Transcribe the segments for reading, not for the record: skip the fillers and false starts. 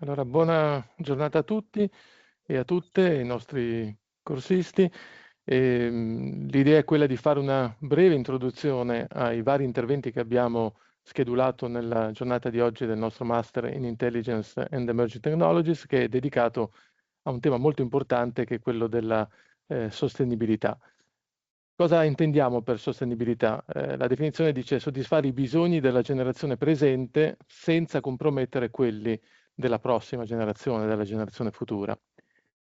Allora, buona giornata a tutti e a tutte, i nostri corsisti. L'idea è quella di fare una breve introduzione ai vari interventi che abbiamo schedulato nella giornata di oggi del nostro Master in Intelligence and Emerging Technologies, che è dedicato a un tema molto importante che è quello della sostenibilità. Cosa intendiamo per sostenibilità? La definizione dice soddisfare i bisogni della generazione presente senza compromettere quelli della prossima generazione, della generazione futura.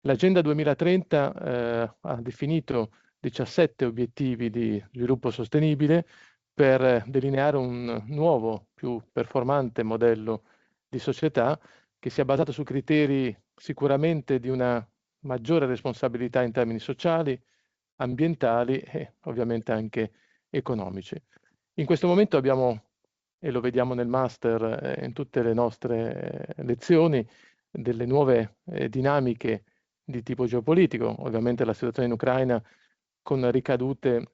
L'Agenda 2030 ha definito 17 obiettivi di sviluppo sostenibile per delineare un nuovo, più performante modello di società che sia basato su criteri sicuramente di una maggiore responsabilità in termini sociali, ambientali e ovviamente anche economici. In questo momento abbiamo, e lo vediamo nel master, in tutte le nostre lezioni, delle nuove dinamiche di tipo geopolitico, ovviamente la situazione in Ucraina con ricadute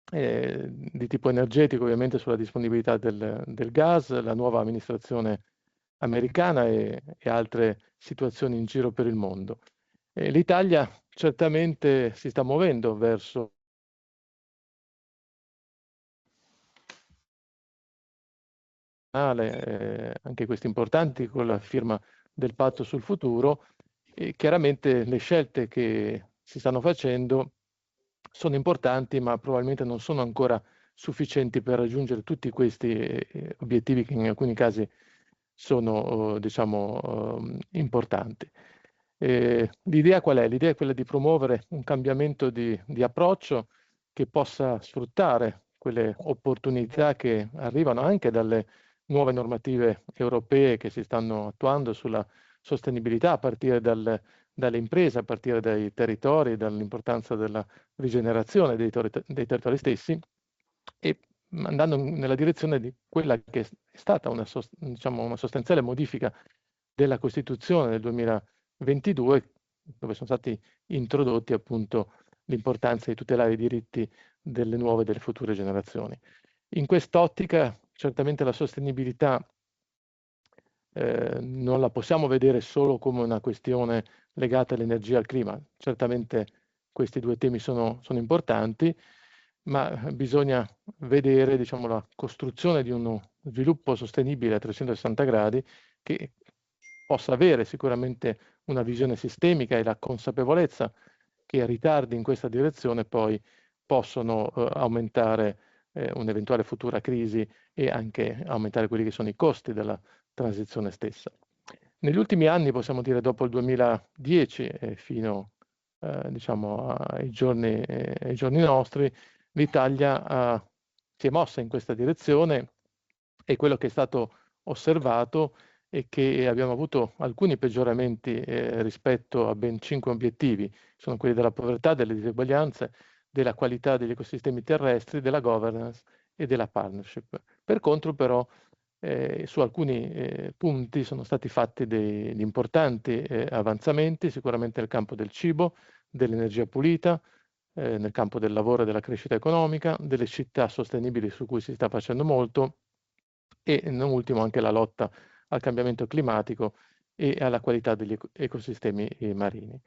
di tipo energetico, ovviamente sulla disponibilità del gas, la nuova amministrazione americana e altre situazioni in giro per il mondo. L'Italia certamente si sta muovendo verso anche questi importanti con la firma del patto sul futuro e chiaramente le scelte che si stanno facendo sono importanti ma probabilmente non sono ancora sufficienti per raggiungere tutti questi obiettivi che in alcuni casi sono diciamo importanti. L'idea qual è? L'idea è quella di promuovere un cambiamento di approccio che possa sfruttare quelle opportunità che arrivano anche dalle nuove normative europee che si stanno attuando sulla sostenibilità a partire dalle imprese, a partire dai territori, dall'importanza della rigenerazione dei territori stessi e andando nella direzione di quella che è stata diciamo, una sostanziale modifica della Costituzione del 2022, dove sono stati introdotti appunto l'importanza di tutelare i diritti delle nuove e delle future generazioni. In quest'ottica, certamente la sostenibilità non la possiamo vedere solo come una questione legata all'energia e al clima. Certamente questi due temi sono importanti, ma bisogna vedere, diciamo, la costruzione di uno sviluppo sostenibile a 360 gradi che possa avere sicuramente una visione sistemica e la consapevolezza che ritardi in questa direzione poi possono aumentare un'eventuale futura crisi e anche aumentare quelli che sono i costi della transizione stessa. Negli ultimi anni, possiamo dire dopo il 2010 e fino diciamo ai giorni nostri, l'Italia si è mossa in questa direzione e quello che è stato osservato è che abbiamo avuto alcuni peggioramenti rispetto a ben 5 obiettivi, sono quelli della povertà, delle diseguaglianze, della qualità degli ecosistemi terrestri, della governance e della partnership. Per contro però su alcuni punti sono stati fatti degli importanti avanzamenti, sicuramente nel campo del cibo, dell'energia pulita, nel campo del lavoro e della crescita economica, delle città sostenibili su cui si sta facendo molto e non ultimo anche la lotta al cambiamento climatico e alla qualità degli ecosistemi marini.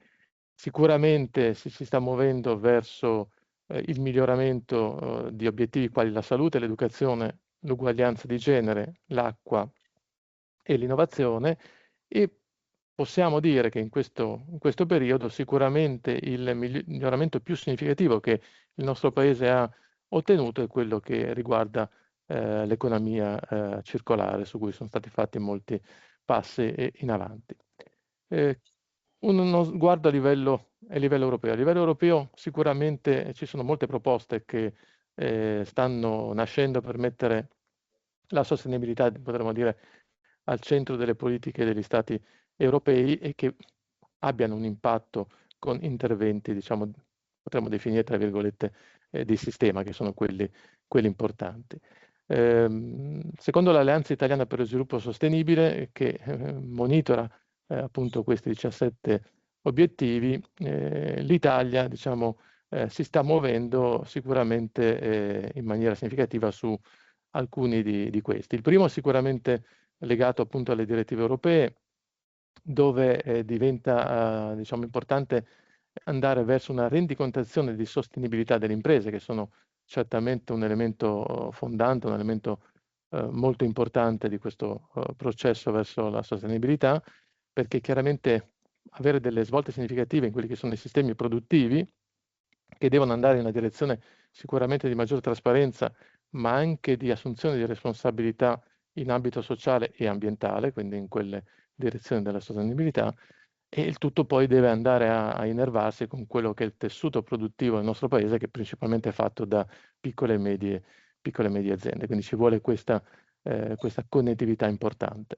Sicuramente si sta muovendo verso il miglioramento di obiettivi quali la salute, l'educazione, l'uguaglianza di genere, l'acqua e l'innovazione e possiamo dire che in questo periodo sicuramente il miglioramento più significativo che il nostro Paese ha ottenuto è quello che riguarda l'economia circolare, su cui sono stati fatti molti passi in avanti. Uno sguardo a livello europeo. A livello europeo sicuramente ci sono molte proposte che stanno nascendo per mettere la sostenibilità, potremmo dire, al centro delle politiche degli Stati europei e che abbiano un impatto con interventi, diciamo, potremmo definire, tra virgolette, di sistema, che sono quelli importanti. Secondo l'Alleanza Italiana per lo Sviluppo Sostenibile, che monitora appunto questi 17 obiettivi, l'Italia, diciamo, si sta muovendo sicuramente in maniera significativa su alcuni di questi. Il primo sicuramente legato appunto alle direttive europee, dove diventa diciamo, importante andare verso una rendicontazione di sostenibilità delle imprese, che sono certamente un elemento fondante, un elemento molto importante di questo processo verso la sostenibilità, perché chiaramente avere delle svolte significative in quelli che sono i sistemi produttivi, che devono andare in una direzione sicuramente di maggior trasparenza, ma anche di assunzione di responsabilità in ambito sociale e ambientale, quindi in quelle direzioni della sostenibilità, e il tutto poi deve andare a innervarsi con quello che è il tessuto produttivo del nostro paese, che è principalmente fatto da piccole e medie aziende. Quindi ci vuole questa connettività importante.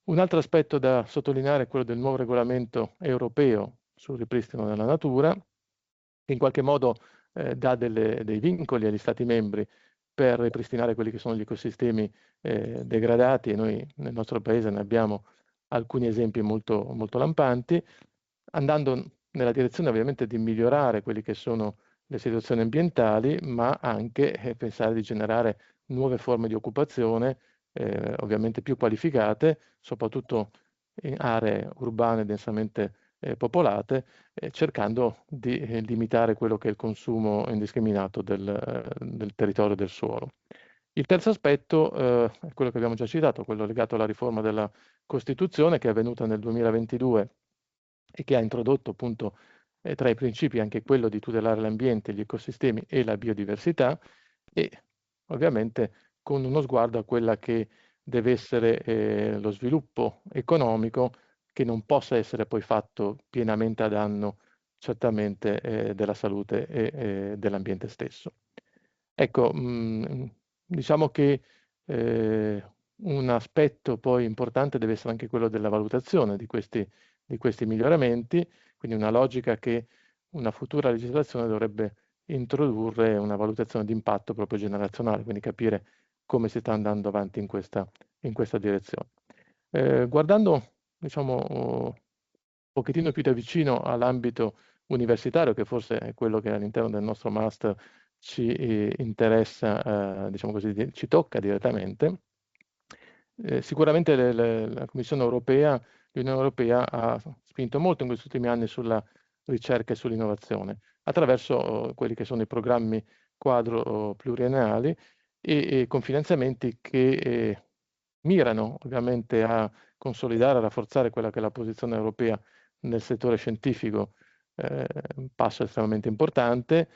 Un altro aspetto da sottolineare è quello del nuovo regolamento europeo sul ripristino della natura, che in qualche modo dà dei vincoli agli Stati membri per ripristinare quelli che sono gli ecosistemi degradati, e noi nel nostro paese ne abbiamo alcuni esempi molto, molto lampanti, andando nella direzione ovviamente di migliorare quelle che sono le situazioni ambientali, ma anche pensare di generare nuove forme di occupazione, ovviamente più qualificate, soprattutto in aree urbane densamente popolate, cercando di limitare quello che è il consumo indiscriminato del territorio e del suolo. Il terzo aspetto è quello che abbiamo già citato, quello legato alla riforma della Costituzione, che è avvenuta nel 2022 e che ha introdotto appunto tra i principi anche quello di tutelare l'ambiente, gli ecosistemi e la biodiversità, e ovviamente con uno sguardo a quella che deve essere lo sviluppo economico, che non possa essere poi fatto pienamente a danno certamente della salute e dell'ambiente stesso. Ecco, diciamo che un aspetto poi importante deve essere anche quello della valutazione di questi miglioramenti, quindi una logica che una futura legislazione dovrebbe introdurre una valutazione di impatto proprio generazionale, quindi capire come si sta andando avanti in questa direzione. Guardando, diciamo, un pochettino più da vicino all'ambito universitario, che forse è quello che all'interno del nostro master ci interessa, diciamo così, ci tocca direttamente. Sicuramente la Commissione europea, l'Unione Europea ha spinto molto in questi ultimi anni sulla ricerca e sull'innovazione, attraverso quelli che sono i programmi quadro pluriennali e con finanziamenti che mirano ovviamente a consolidare, a rafforzare quella che è la posizione europea nel settore scientifico, un passo estremamente importante,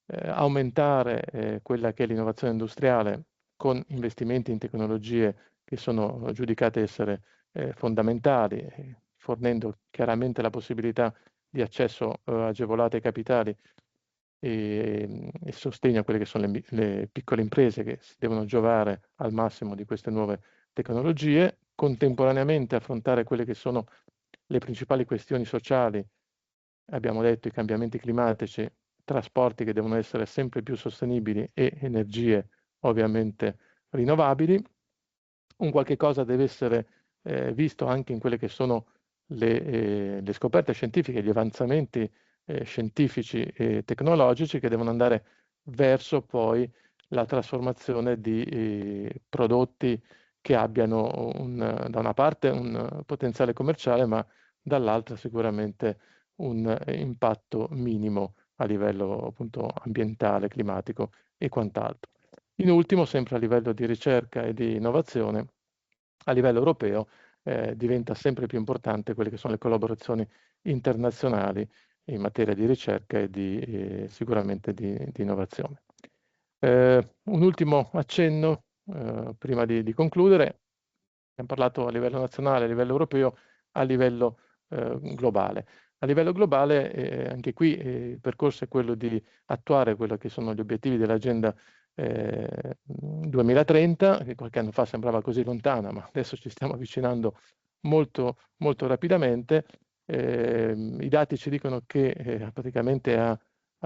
aumentare quella che è l'innovazione industriale con investimenti in tecnologie che sono giudicate essere fondamentali, fornendo chiaramente la possibilità di accesso agevolato ai capitali e sostegno a quelle che sono le piccole imprese che si devono giovare al massimo di queste nuove tecnologie, contemporaneamente affrontare quelle che sono le principali questioni sociali, abbiamo detto i cambiamenti climatici, trasporti che devono essere sempre più sostenibili e energie ovviamente rinnovabili. Un qualche cosa deve essere visto anche in quelle che sono le scoperte scientifiche, gli avanzamenti scientifici e tecnologici che devono andare verso poi la trasformazione di prodotti che abbiano da una parte un potenziale commerciale, ma dall'altra sicuramente un impatto minimo a livello appunto ambientale, climatico e quant'altro. In ultimo, sempre a livello di ricerca e di innovazione, a livello europeo diventa sempre più importante quelle che sono le collaborazioni internazionali in materia di ricerca e sicuramente di innovazione. Un ultimo accenno prima di concludere. Abbiamo parlato a livello nazionale, a livello europeo, a livello globale. A livello globale, anche qui il percorso è quello di attuare quello che sono gli obiettivi dell'Agenda 2030, che qualche anno fa sembrava così lontana, ma adesso ci stiamo avvicinando molto, molto rapidamente. I dati ci dicono che praticamente a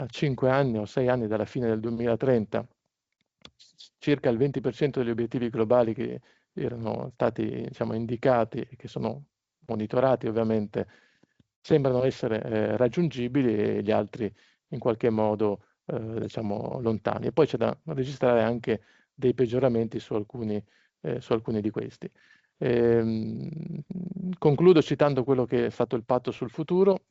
5 anni o 6 anni dalla fine del 2030, circa il 20% degli obiettivi globali che erano stati, diciamo, indicati e che sono monitorati ovviamente, sembrano essere raggiungibili e gli altri in qualche modo diciamo, lontani. E poi c'è da registrare anche dei peggioramenti su alcuni di questi. Concludo citando quello che è stato il patto sul futuro,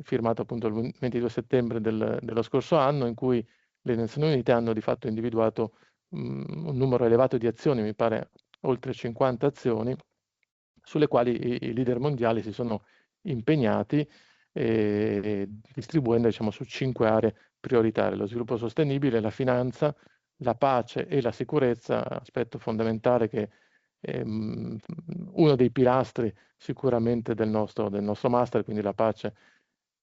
firmato appunto il 22 settembre dello scorso anno, in cui le Nazioni Unite hanno di fatto individuato un numero elevato di azioni, mi pare oltre 50 azioni, sulle quali i leader mondiali si sono impegnati, distribuendo, diciamo, su 5 aree prioritarie: lo sviluppo sostenibile, la finanza, la pace e la sicurezza, aspetto fondamentale che è uno dei pilastri sicuramente del nostro master, quindi la pace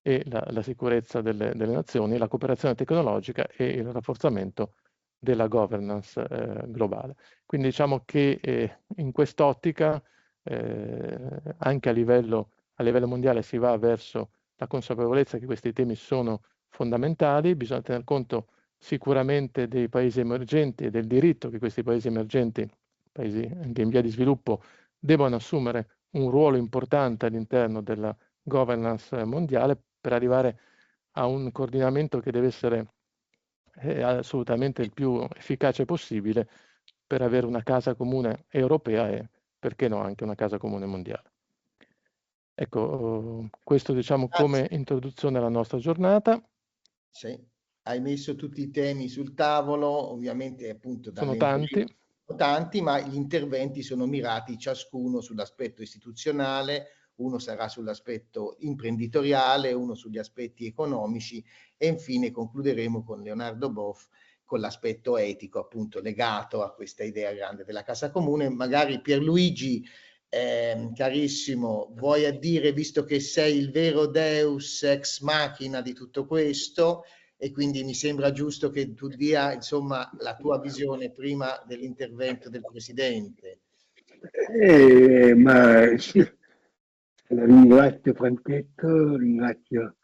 e la sicurezza delle nazioni, la cooperazione tecnologica e il rafforzamento della governance globale. Quindi diciamo che in quest'ottica anche a livello mondiale si va verso la consapevolezza che questi temi sono fondamentali. Bisogna tener conto sicuramente dei paesi emergenti e del diritto che questi paesi emergenti, paesi anche in via di sviluppo, devono assumere un ruolo importante all'interno della governance mondiale per arrivare a un coordinamento che deve essere assolutamente il più efficace possibile per avere una casa comune europea e, perché no, anche una casa comune mondiale. Ecco, questo diciamo come introduzione alla nostra giornata. Sì, hai messo tutti i temi sul tavolo, ovviamente appunto Sono tanti, ma gli interventi sono mirati ciascuno sull'aspetto istituzionale, uno sarà sull'aspetto imprenditoriale, uno sugli aspetti economici e infine concluderemo con Leonardo Boff con l'aspetto etico appunto legato a questa idea grande della casa comune. Magari Pierluigi, carissimo, vuoi a dire, visto che sei il vero Deus ex machina di tutto questo, e quindi mi sembra giusto che tu dia insomma la tua visione prima dell'intervento del Presidente. Ma sì, ringrazio Francesco, ringrazio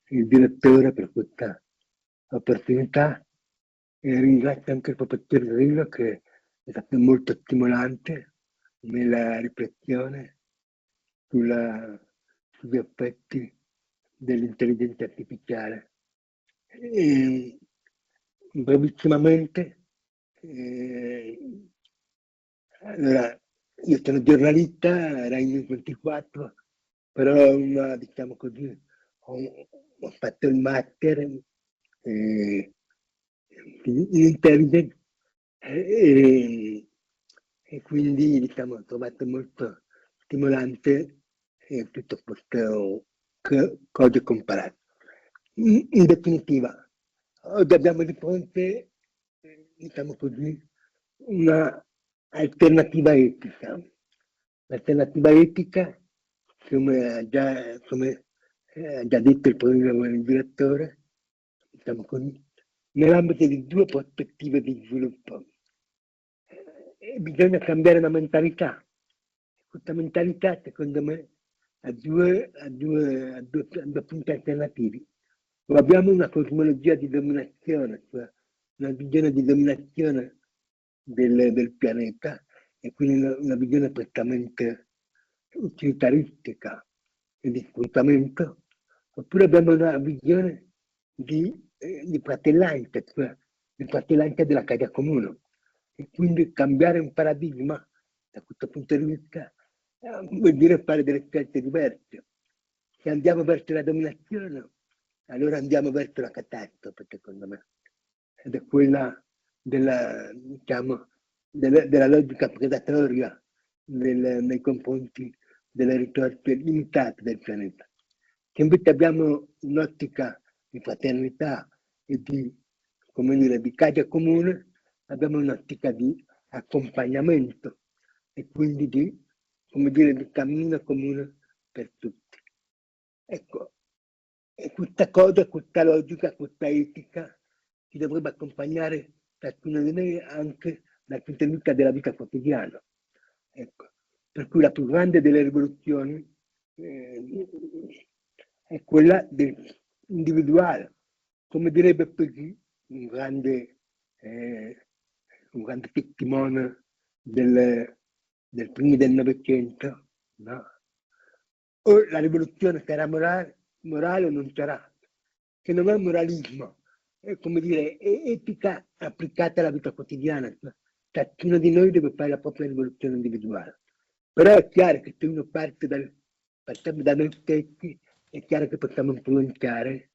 il direttore per questa opportunità e ringrazio anche il professor Grillo che è stato molto stimolante nella riflessione sugli effetti dell'intelligenza artificiale. E, brevissimamente, allora, io sono giornalista, Rai News 24, però diciamo così, ho fatto il master in intelligence e quindi diciamo, ho trovato molto stimolante tutto questo cose comparate. In definitiva, oggi abbiamo di fronte, diciamo così, una alternativa etica. L'alternativa etica, come ha già detto il direttore, diciamo così, nell'ambito di due prospettive di sviluppo. Bisogna cambiare la mentalità. Questa mentalità, secondo me, ha due punti alternativi. O abbiamo una cosmologia di dominazione, cioè una visione di dominazione del pianeta, e quindi una visione prettamente utilitaristica e di sfruttamento, oppure abbiamo una visione di fratellanza, cioè di fratellanza della casa comune, e quindi cambiare un paradigma da questo punto di vista vuol dire fare delle scelte diverse. Se andiamo verso la dominazione, allora andiamo verso la catastrofe, secondo me, ed è quella diciamo, della logica predatoria nei confronti delle risorse limitate del pianeta. Se invece abbiamo un'ottica di fraternità e come dire, di casa comune, abbiamo un'ottica di accompagnamento e quindi come dire, di cammino comune per tutti. Ecco, e questa cosa, questa logica, questa etica ci dovrebbe accompagnare ciascuno di noi anche dal punto di vista della vita quotidiana. Ecco. Per cui la più grande delle rivoluzioni è quella individuale. Come direbbe Peggy, un grande testimone del primo del Novecento, no? O la rivoluzione sarà morale o non sarà, che non è moralismo, è come dire, è etica applicata alla vita quotidiana. Ciascuno di noi deve fare la propria rivoluzione individuale. Però è chiaro che se uno partiamo da noi stessi, è chiaro che possiamo influenzare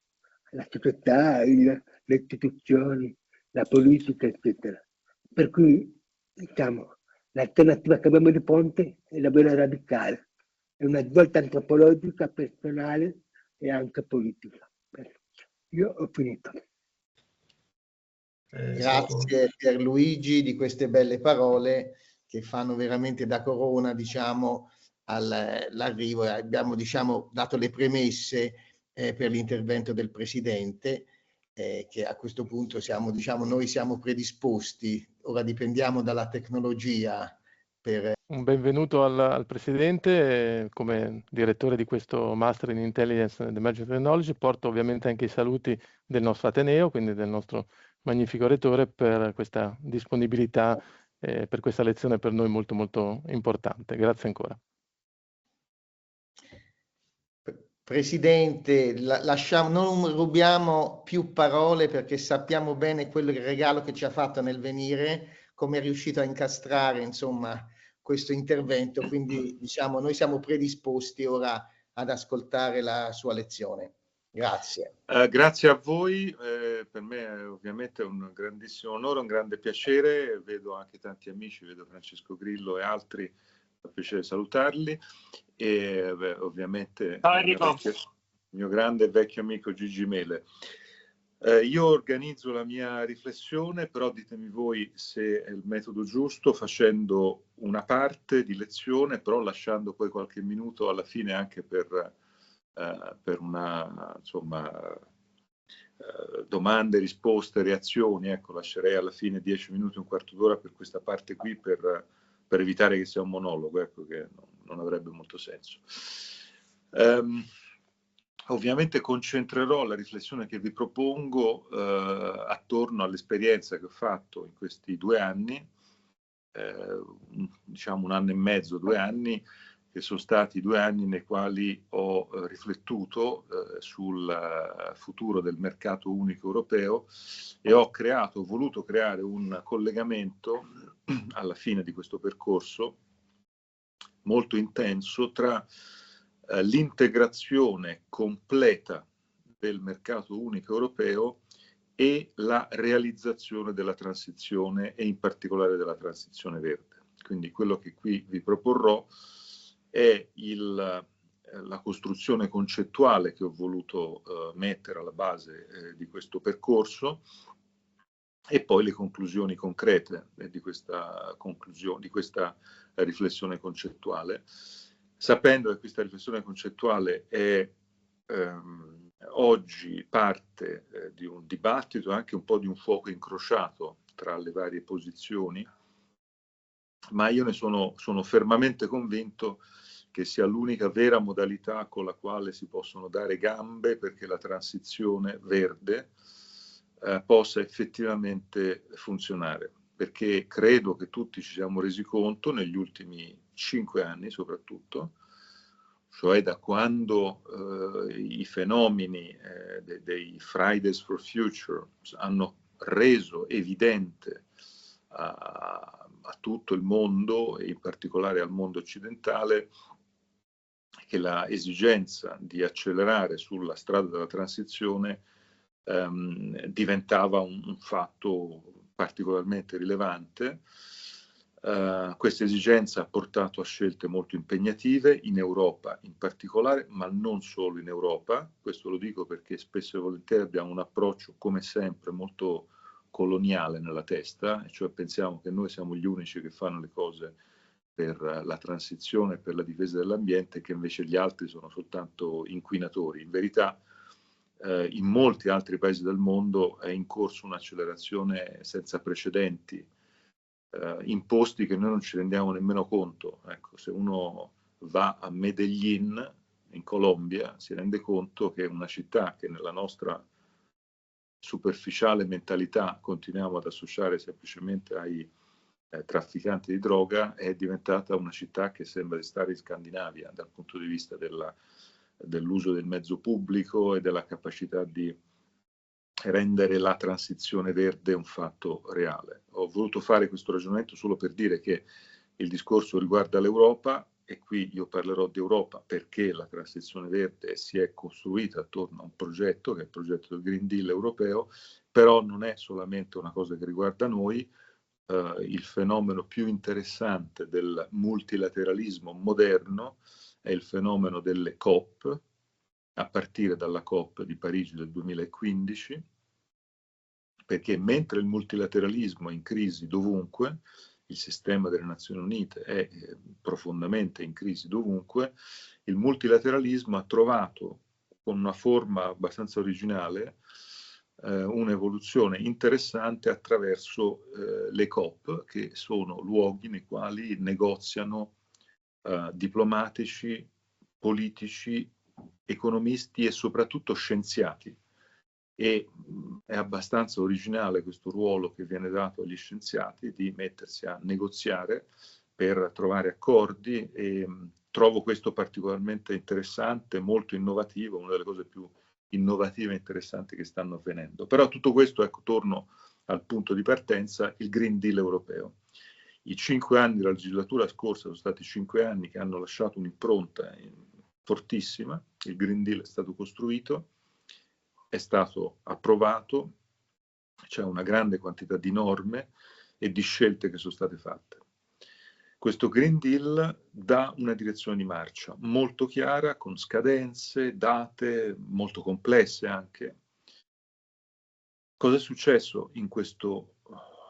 la società, le istituzioni, la politica, eccetera. Per cui, diciamo, l'alternativa che abbiamo di fronte è davvero radicale, è una svolta antropologica, personale e anche politica. Io ho finito. Grazie Pierluigi di queste belle parole che fanno veramente da corona, diciamo, all'arrivo. Abbiamo, diciamo, dato le premesse per l'intervento del Presidente, che a questo punto siamo, diciamo, noi siamo predisposti, ora dipendiamo dalla tecnologia. Un benvenuto al Presidente, come direttore di questo Master in Intelligence and Emerging Technology. Porto ovviamente anche i saluti del nostro Ateneo, quindi del nostro magnifico Rettore, per questa disponibilità, per questa lezione per noi molto molto importante. Grazie ancora. Presidente, non rubiamo più parole perché sappiamo bene quello il regalo che ci ha fatto nel venire, come è riuscito a incastrare, insomma, questo intervento, quindi diciamo noi siamo predisposti ora ad ascoltare la sua lezione. Grazie. Grazie a voi, per me è ovviamente un grandissimo onore, un grande piacere, vedo anche tanti amici, vedo Francesco Grillo e altri, è un piacere salutarli e ovviamente il mio grande e vecchio amico Gigi Mele. Io organizzo la mia riflessione, però ditemi voi se è il metodo giusto, facendo una parte di lezione, però lasciando poi qualche minuto alla fine anche per una, insomma, domande, risposte, reazioni. Ecco, lascerei alla fine 10 minuti, un quarto d'ora per questa parte qui, per evitare che sia un monologo, ecco, che non avrebbe molto senso. Ovviamente concentrerò la riflessione che vi propongo attorno all'esperienza che ho fatto in questi 2 anni, diciamo 1 anno e mezzo, 2 anni, che sono stati 2 anni nei quali ho riflettuto sul futuro del mercato unico europeo e ho voluto creare un collegamento alla fine di questo percorso molto intenso tra l'integrazione completa del mercato unico europeo e la realizzazione della transizione e in particolare della transizione verde. Quindi quello che qui vi proporrò è la costruzione concettuale che ho voluto mettere alla base di questo percorso e poi le conclusioni concrete di questa riflessione concettuale, sapendo che questa riflessione concettuale è oggi parte di un dibattito, anche un po' di un fuoco incrociato tra le varie posizioni, ma io ne sono fermamente convinto che sia l'unica vera modalità con la quale si possono dare gambe perché la transizione verde possa effettivamente funzionare, perché credo che tutti ci siamo resi conto negli ultimi 5 anni soprattutto, cioè da quando i fenomeni dei Fridays for Future hanno reso evidente a tutto il mondo e in particolare al mondo occidentale che la esigenza di accelerare sulla strada della transizione diventava un fatto particolarmente rilevante. Questa esigenza ha portato a scelte molto impegnative in Europa in particolare, ma non solo in Europa. Questo lo dico perché spesso e volentieri abbiamo un approccio, come sempre, molto coloniale nella testa, cioè pensiamo che noi siamo gli unici che fanno le cose per la transizione, per la difesa dell'ambiente, che invece gli altri sono soltanto inquinatori. In verità, in molti altri paesi del mondo è in corso un'accelerazione senza precedenti, in posti che noi non ci rendiamo nemmeno conto. Ecco, se uno va a Medellin, in Colombia, si rende conto che è una città che nella nostra superficiale mentalità continuiamo ad associare semplicemente ai trafficanti di droga, è diventata una città che sembra di stare in Scandinavia dal punto di vista dell'uso del mezzo pubblico e della capacità di rendere la transizione verde un fatto reale. Ho voluto fare questo ragionamento solo per dire che Il discorso riguarda l'Europa, e qui io parlerò di Europa perché la transizione verde si è costruita attorno a un progetto, che è il progetto del Green Deal europeo, però non è solamente una cosa che riguarda noi. Il fenomeno più interessante del multilateralismo moderno è il fenomeno delle COP, a partire dalla COP di Parigi del 2015, perché mentre il multilateralismo è in crisi dovunque, il sistema delle Nazioni Unite è profondamente in crisi dovunque, il multilateralismo ha trovato, con una forma abbastanza originale, un'evoluzione interessante attraverso le COP, che sono luoghi nei quali negoziano diplomatici, politici, economisti e soprattutto scienziati. E è abbastanza originale questo ruolo che viene dato agli scienziati di mettersi a negoziare per trovare accordi, e trovo questo particolarmente interessante, molto innovativo, una delle cose più innovative e interessanti che stanno avvenendo. Però tutto questo, ecco, torno al punto di partenza, il Green Deal europeo. I 5 anni della legislatura scorsa sono stati 5 anni che hanno lasciato un'impronta fortissima. Il Green Deal è stato costruito, è stato approvato, c'è una grande quantità di norme e di scelte che sono state fatte. Questo Green Deal dà una direzione di marcia molto chiara, con scadenze, date molto complesse anche. Cosa è successo in questa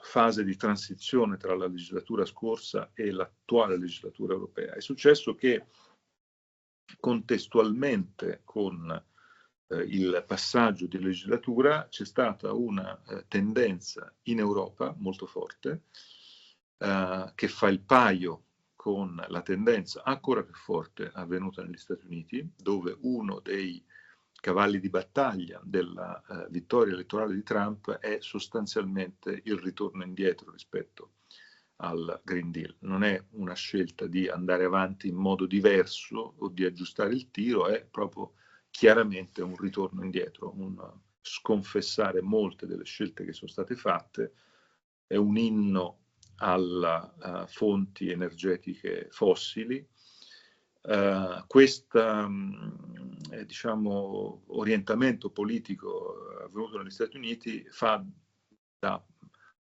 fase di transizione tra la legislatura scorsa e l'attuale legislatura europea? È successo che contestualmente con il passaggio di legislatura c'è stata una tendenza in Europa molto forte, che fa il paio con la tendenza ancora più forte avvenuta negli Stati Uniti, dove uno dei cavalli di battaglia della vittoria elettorale di Trump è sostanzialmente il ritorno indietro rispetto al Green Deal. Non è una scelta di andare avanti in modo diverso o di aggiustare il tiro, è proprio chiaramente un ritorno indietro, un sconfessare molte delle scelte che sono state fatte, è un inno alle fonti energetiche fossili. Questo diciamo, orientamento politico avvenuto negli Stati Uniti fa da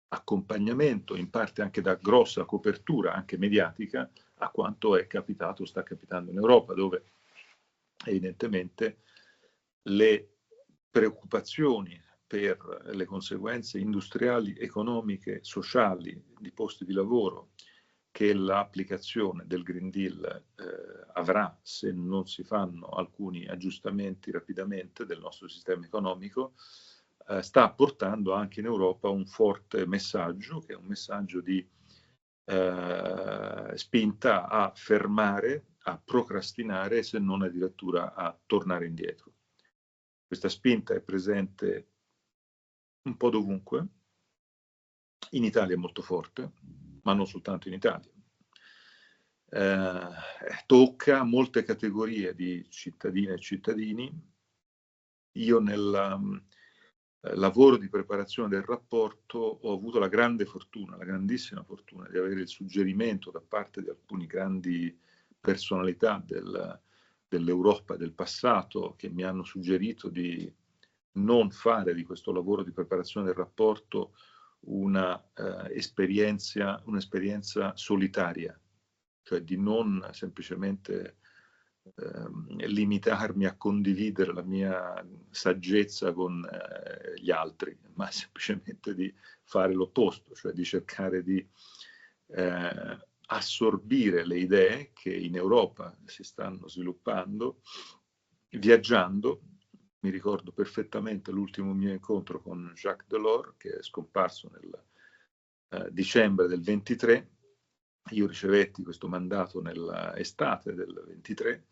accompagnamento, in parte anche da grossa copertura, anche mediatica, a quanto è capitato, sta capitando in Europa, dove evidentemente le preoccupazioni per le conseguenze industriali, economiche, sociali, di posti di lavoro che l'applicazione del Green Deal avrà se non si fanno alcuni aggiustamenti rapidamente del nostro sistema economico, sta portando anche in Europa un forte messaggio, che è un messaggio di spinta a fermare, a procrastinare, se non addirittura a tornare indietro. Questa spinta è presente un po' dovunque, in Italia è molto forte, ma non soltanto in Italia. Tocca molte categorie di cittadine e cittadini. Io nel lavoro di preparazione del rapporto ho avuto la grande fortuna, la grandissima fortuna di avere il suggerimento da parte di alcune grandi personalità dell'Europa del passato, che mi hanno suggerito di non fare di questo lavoro di preparazione del rapporto un'esperienza solitaria, cioè di non semplicemente limitarmi a condividere la mia saggezza con gli altri, ma semplicemente di fare l'opposto, cioè di cercare di assorbire le idee che in Europa si stanno sviluppando, viaggiando. Mi ricordo perfettamente l'ultimo mio incontro con Jacques Delors, che è scomparso nel dicembre del 23. Io ricevetti questo mandato nell'estate del 23,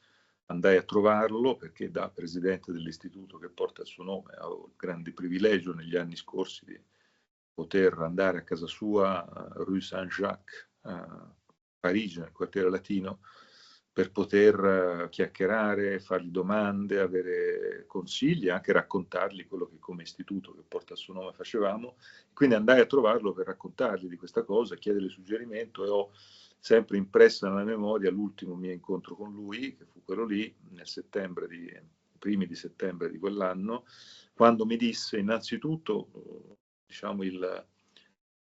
andai a trovarlo perché da presidente dell'istituto che porta il suo nome avevo il grande privilegio negli anni scorsi di poter andare a casa sua, Rue Saint-Jacques, a Parigi, nel quartiere latino, per poter chiacchierare, fargli domande, avere consigli, anche raccontargli quello che come istituto che porta il suo nome facevamo. Quindi andai a trovarlo per raccontargli di questa cosa, chiedergli suggerimento, e ho sempre impressa nella memoria l'ultimo mio incontro con lui, che fu quello lì, primi di settembre di quell'anno, quando mi disse innanzitutto, diciamo, il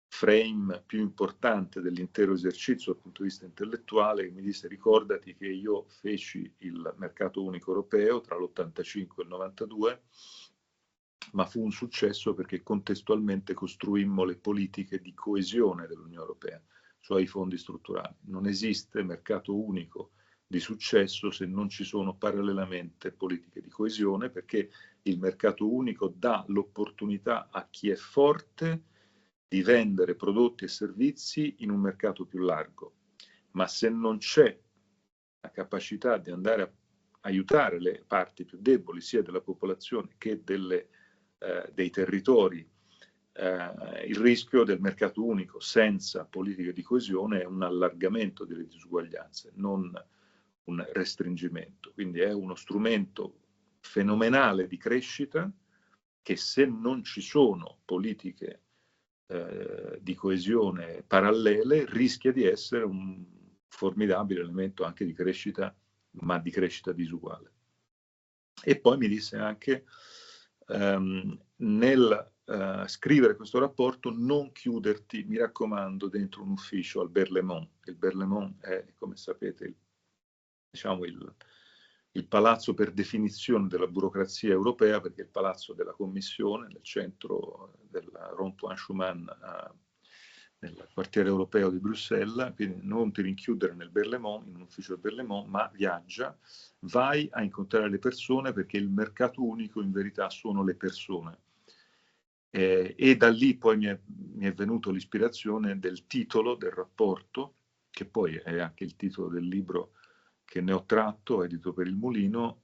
frame più importante dell'intero esercizio dal punto di vista intellettuale, che mi disse: ricordati che io feci il mercato unico europeo tra l'85 e il 92, ma fu un successo perché contestualmente costruimmo le politiche di coesione dell'Unione Europea, cioè i fondi strutturali. Non esiste mercato unico di successo se non ci sono parallelamente politiche di coesione, perché il mercato unico dà l'opportunità a chi è forte di vendere prodotti e servizi in un mercato più largo. Ma se non c'è la capacità di andare a aiutare le parti più deboli, sia della popolazione che dei territori, il rischio del mercato unico senza politiche di coesione è un allargamento delle disuguaglianze, non un restringimento. Quindi è uno strumento fenomenale di crescita che, se non ci sono politiche di coesione parallele, rischia di essere un formidabile elemento anche di crescita, ma di crescita disuguale. E poi mi disse anche, nel scrivere questo rapporto, non chiuderti, mi raccomando, dentro un ufficio al Berlaymont. Il Berlaymont è, come sapete, il palazzo per definizione della burocrazia europea, perché è il palazzo della Commissione, nel centro della Rond-Point-Schuman, nel quartiere europeo di Bruxelles. Quindi non ti rinchiudere nel Berlaymont, in un ufficio del Berlaymont, ma viaggia, vai a incontrare le persone, perché il mercato unico in verità sono le persone. E da lì poi mi è venuto l'ispirazione del titolo del rapporto, che poi è anche il titolo del libro che ne ho tratto, edito per il Mulino,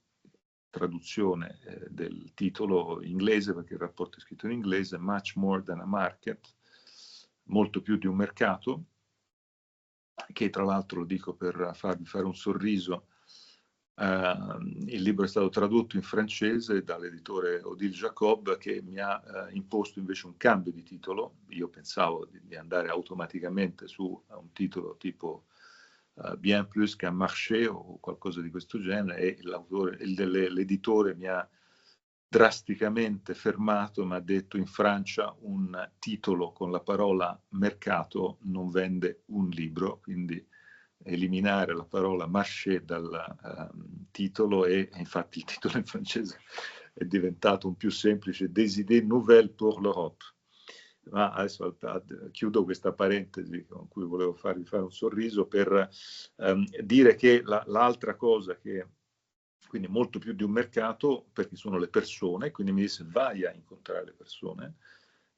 traduzione del titolo inglese, perché il rapporto è scritto in inglese, Much More Than a Market, molto più di un mercato, che tra l'altro, lo dico per farvi fare un sorriso, il libro è stato tradotto in francese dall'editore Odile Jacob, che mi ha imposto invece un cambio di titolo. Io pensavo di andare automaticamente su un titolo tipo Bien plus qu'un marché o qualcosa di questo genere, e l'editore mi ha drasticamente fermato, mi ha detto: in Francia un titolo con la parola mercato non vende un libro, quindi eliminare la parola marché dal titolo, e infatti il titolo in francese è diventato un più semplice Des idées nouvelles pour l'Europe. Ma adesso chiudo questa parentesi con cui volevo farvi fare un sorriso per dire che l'altra cosa, che quindi molto più di un mercato, perché sono le persone, quindi mi disse: vai a incontrare le persone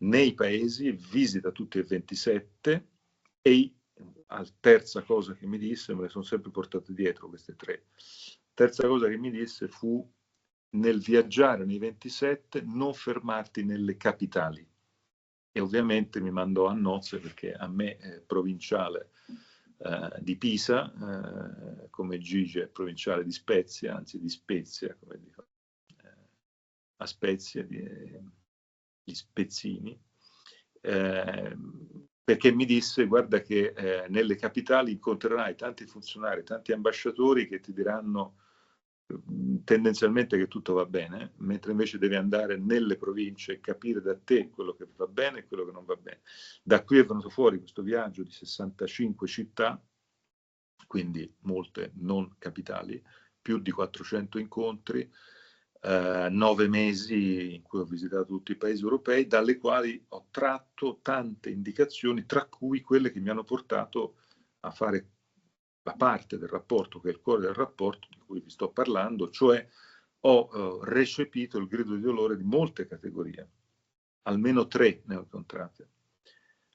nei paesi, visita tutti e 27, e terza cosa che mi disse, me le sono sempre portate dietro queste tre, terza cosa che mi disse fu: nel viaggiare nei 27 non fermarti nelle capitali. E ovviamente mi mandò a nozze, perché a me provinciale di Pisa, come Gigi è provinciale di Spezia, anzi di Spezia, come dico, a Spezia, gli spezzini, perché mi disse: guarda che nelle capitali incontrerai tanti funzionari, tanti ambasciatori che ti diranno tendenzialmente che tutto va bene, mentre invece devi andare nelle province e capire da te quello che va bene e quello che non va bene. Da qui è venuto fuori questo viaggio di 65 città, quindi molte non capitali, più di 400 incontri, 9 mesi in cui ho visitato tutti i paesi europei, dalle quali ho tratto tante indicazioni, tra cui quelle che mi hanno portato a fare la parte del rapporto, che è il cuore del rapporto di cui vi sto parlando, cioè ho recepito il grido di dolore di molte categorie, almeno 3 ne ho incontrate: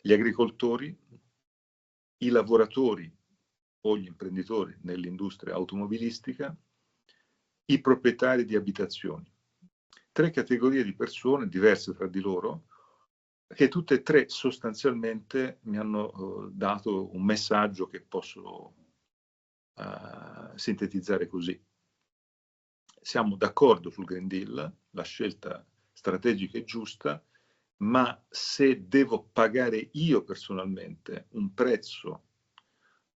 gli agricoltori, i lavoratori o gli imprenditori nell'industria automobilistica, i proprietari di abitazioni. 3 categorie di persone diverse tra di loro, che tutte e 3 sostanzialmente mi hanno dato un messaggio che posso sintetizzare così. Siamo d'accordo sul Green Deal, la scelta strategica è giusta, ma se devo pagare io personalmente un prezzo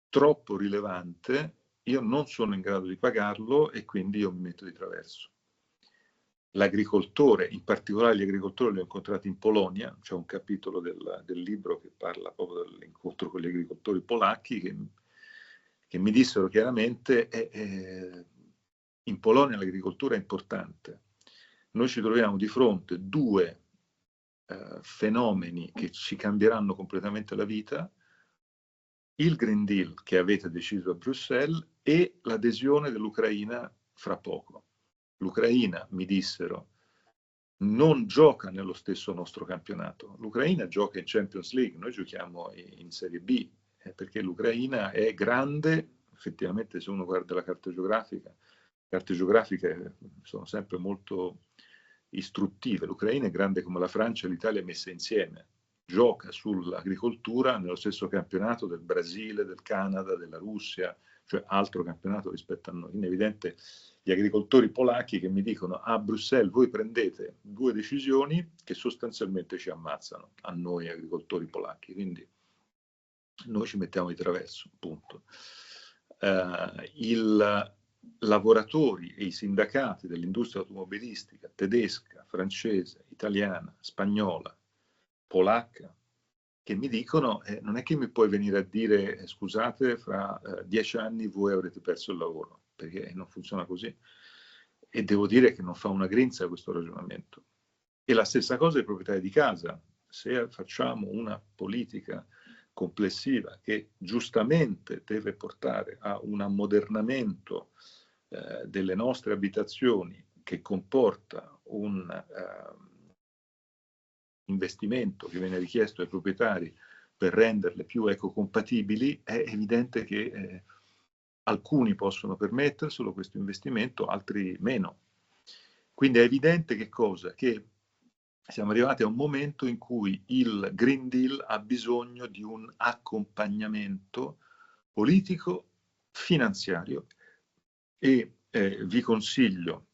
troppo rilevante, io non sono in grado di pagarlo e quindi io mi metto di traverso. L'agricoltore, in particolare gli agricoltori, li ho incontrati in Polonia, c'è un capitolo del libro che parla proprio dell'incontro con gli agricoltori polacchi che mi dissero chiaramente in Polonia l'agricoltura è importante. Noi ci troviamo di fronte a due fenomeni che ci cambieranno completamente la vita: il Green Deal che avete deciso a Bruxelles e l'adesione dell'Ucraina fra poco. L'Ucraina, mi dissero, non gioca nello stesso nostro campionato. L'Ucraina gioca in Champions League, noi giochiamo in Serie B, perché l'Ucraina è grande, effettivamente se uno guarda le carte geografiche sono sempre molto istruttive. L'Ucraina è grande come la Francia e l'Italia messe insieme. Gioca sull'agricoltura nello stesso campionato del Brasile, del Canada, della Russia, cioè altro campionato rispetto a noi. Quindi è evidente gli agricoltori polacchi che mi dicono a Bruxelles voi prendete due decisioni che sostanzialmente ci ammazzano, a noi agricoltori polacchi, quindi noi ci mettiamo di traverso, punto. I lavoratori e i sindacati dell'industria automobilistica tedesca, francese, italiana, spagnola, polacca, che mi dicono non è che mi puoi venire a dire scusate, fra 10 anni voi avrete perso il lavoro, perché non funziona così. E devo dire che non fa una grinza questo ragionamento. E la stessa cosa ai proprietari di casa. Se facciamo una politica complessiva che giustamente deve portare a un ammodernamento delle nostre abitazioni, che comporta un investimento che viene richiesto ai proprietari per renderle più ecocompatibili, è evidente che alcuni possono permetterselo questo investimento, altri meno. Quindi è evidente che cosa? Che siamo arrivati a un momento in cui il Green Deal ha bisogno di un accompagnamento politico, finanziario, e vi consiglio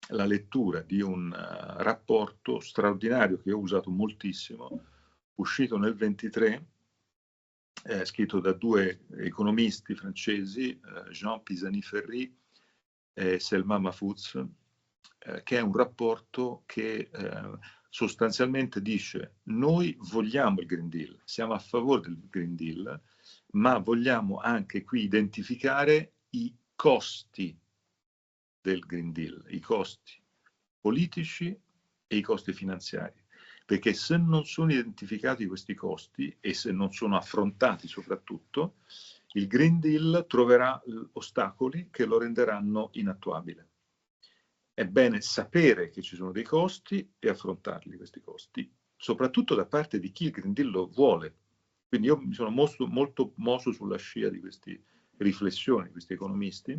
la lettura di un rapporto straordinario che ho usato moltissimo, uscito nel 23, scritto da due economisti francesi, Jean Pisani-Ferry e Selma Mahfouz, che è un rapporto che sostanzialmente dice: noi vogliamo il Green Deal, siamo a favore del Green Deal, ma vogliamo anche qui identificare i costi del Green Deal, i costi politici e i costi finanziari, perché se non sono identificati questi costi e se non sono affrontati soprattutto, il Green Deal troverà ostacoli che lo renderanno inattuabile. È bene sapere che ci sono dei costi e affrontarli questi costi, soprattutto da parte di chi il Green Deal lo vuole. Quindi io mi sono molto mosso sulla scia di queste riflessioni, questi economisti,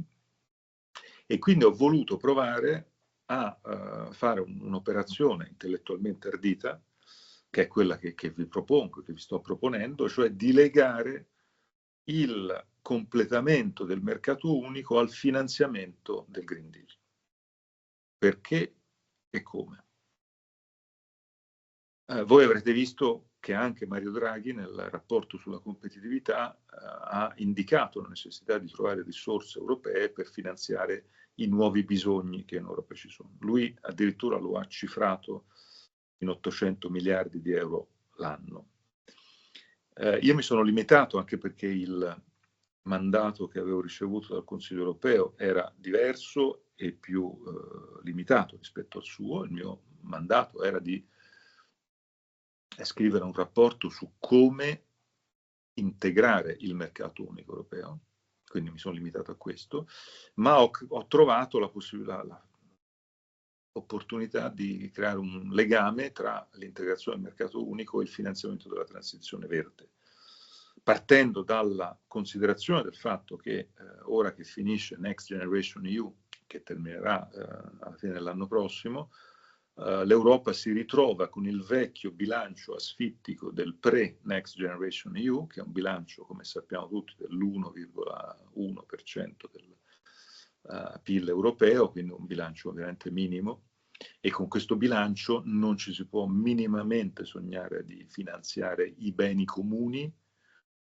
e quindi ho voluto provare a fare un'operazione intellettualmente ardita, che è quella che vi propongo, che vi sto proponendo, cioè di legare il completamento del mercato unico al finanziamento del Green Deal. Perché e come? Voi avrete visto che anche Mario Draghi nel rapporto sulla competitività ha indicato la necessità di trovare risorse europee per finanziare i nuovi bisogni che in Europa ci sono. Lui addirittura lo ha cifrato in 800 miliardi di euro l'anno. Io mi sono limitato, anche perché il mandato che avevo ricevuto dal Consiglio europeo era diverso e più limitato rispetto al suo. Il mio mandato era di scrivere un rapporto su come integrare il mercato unico europeo, quindi mi sono limitato a questo, ma ho trovato l'opportunità di creare un legame tra l'integrazione del mercato unico e il finanziamento della transizione verde, partendo dalla considerazione del fatto che ora che finisce Next Generation EU, che terminerà alla fine dell'anno prossimo, l'Europa si ritrova con il vecchio bilancio asfittico del pre-Next Generation EU, che è un bilancio, come sappiamo tutti, dell'1,1% del PIL europeo, quindi un bilancio veramente minimo, e con questo bilancio non ci si può minimamente sognare di finanziare i beni comuni,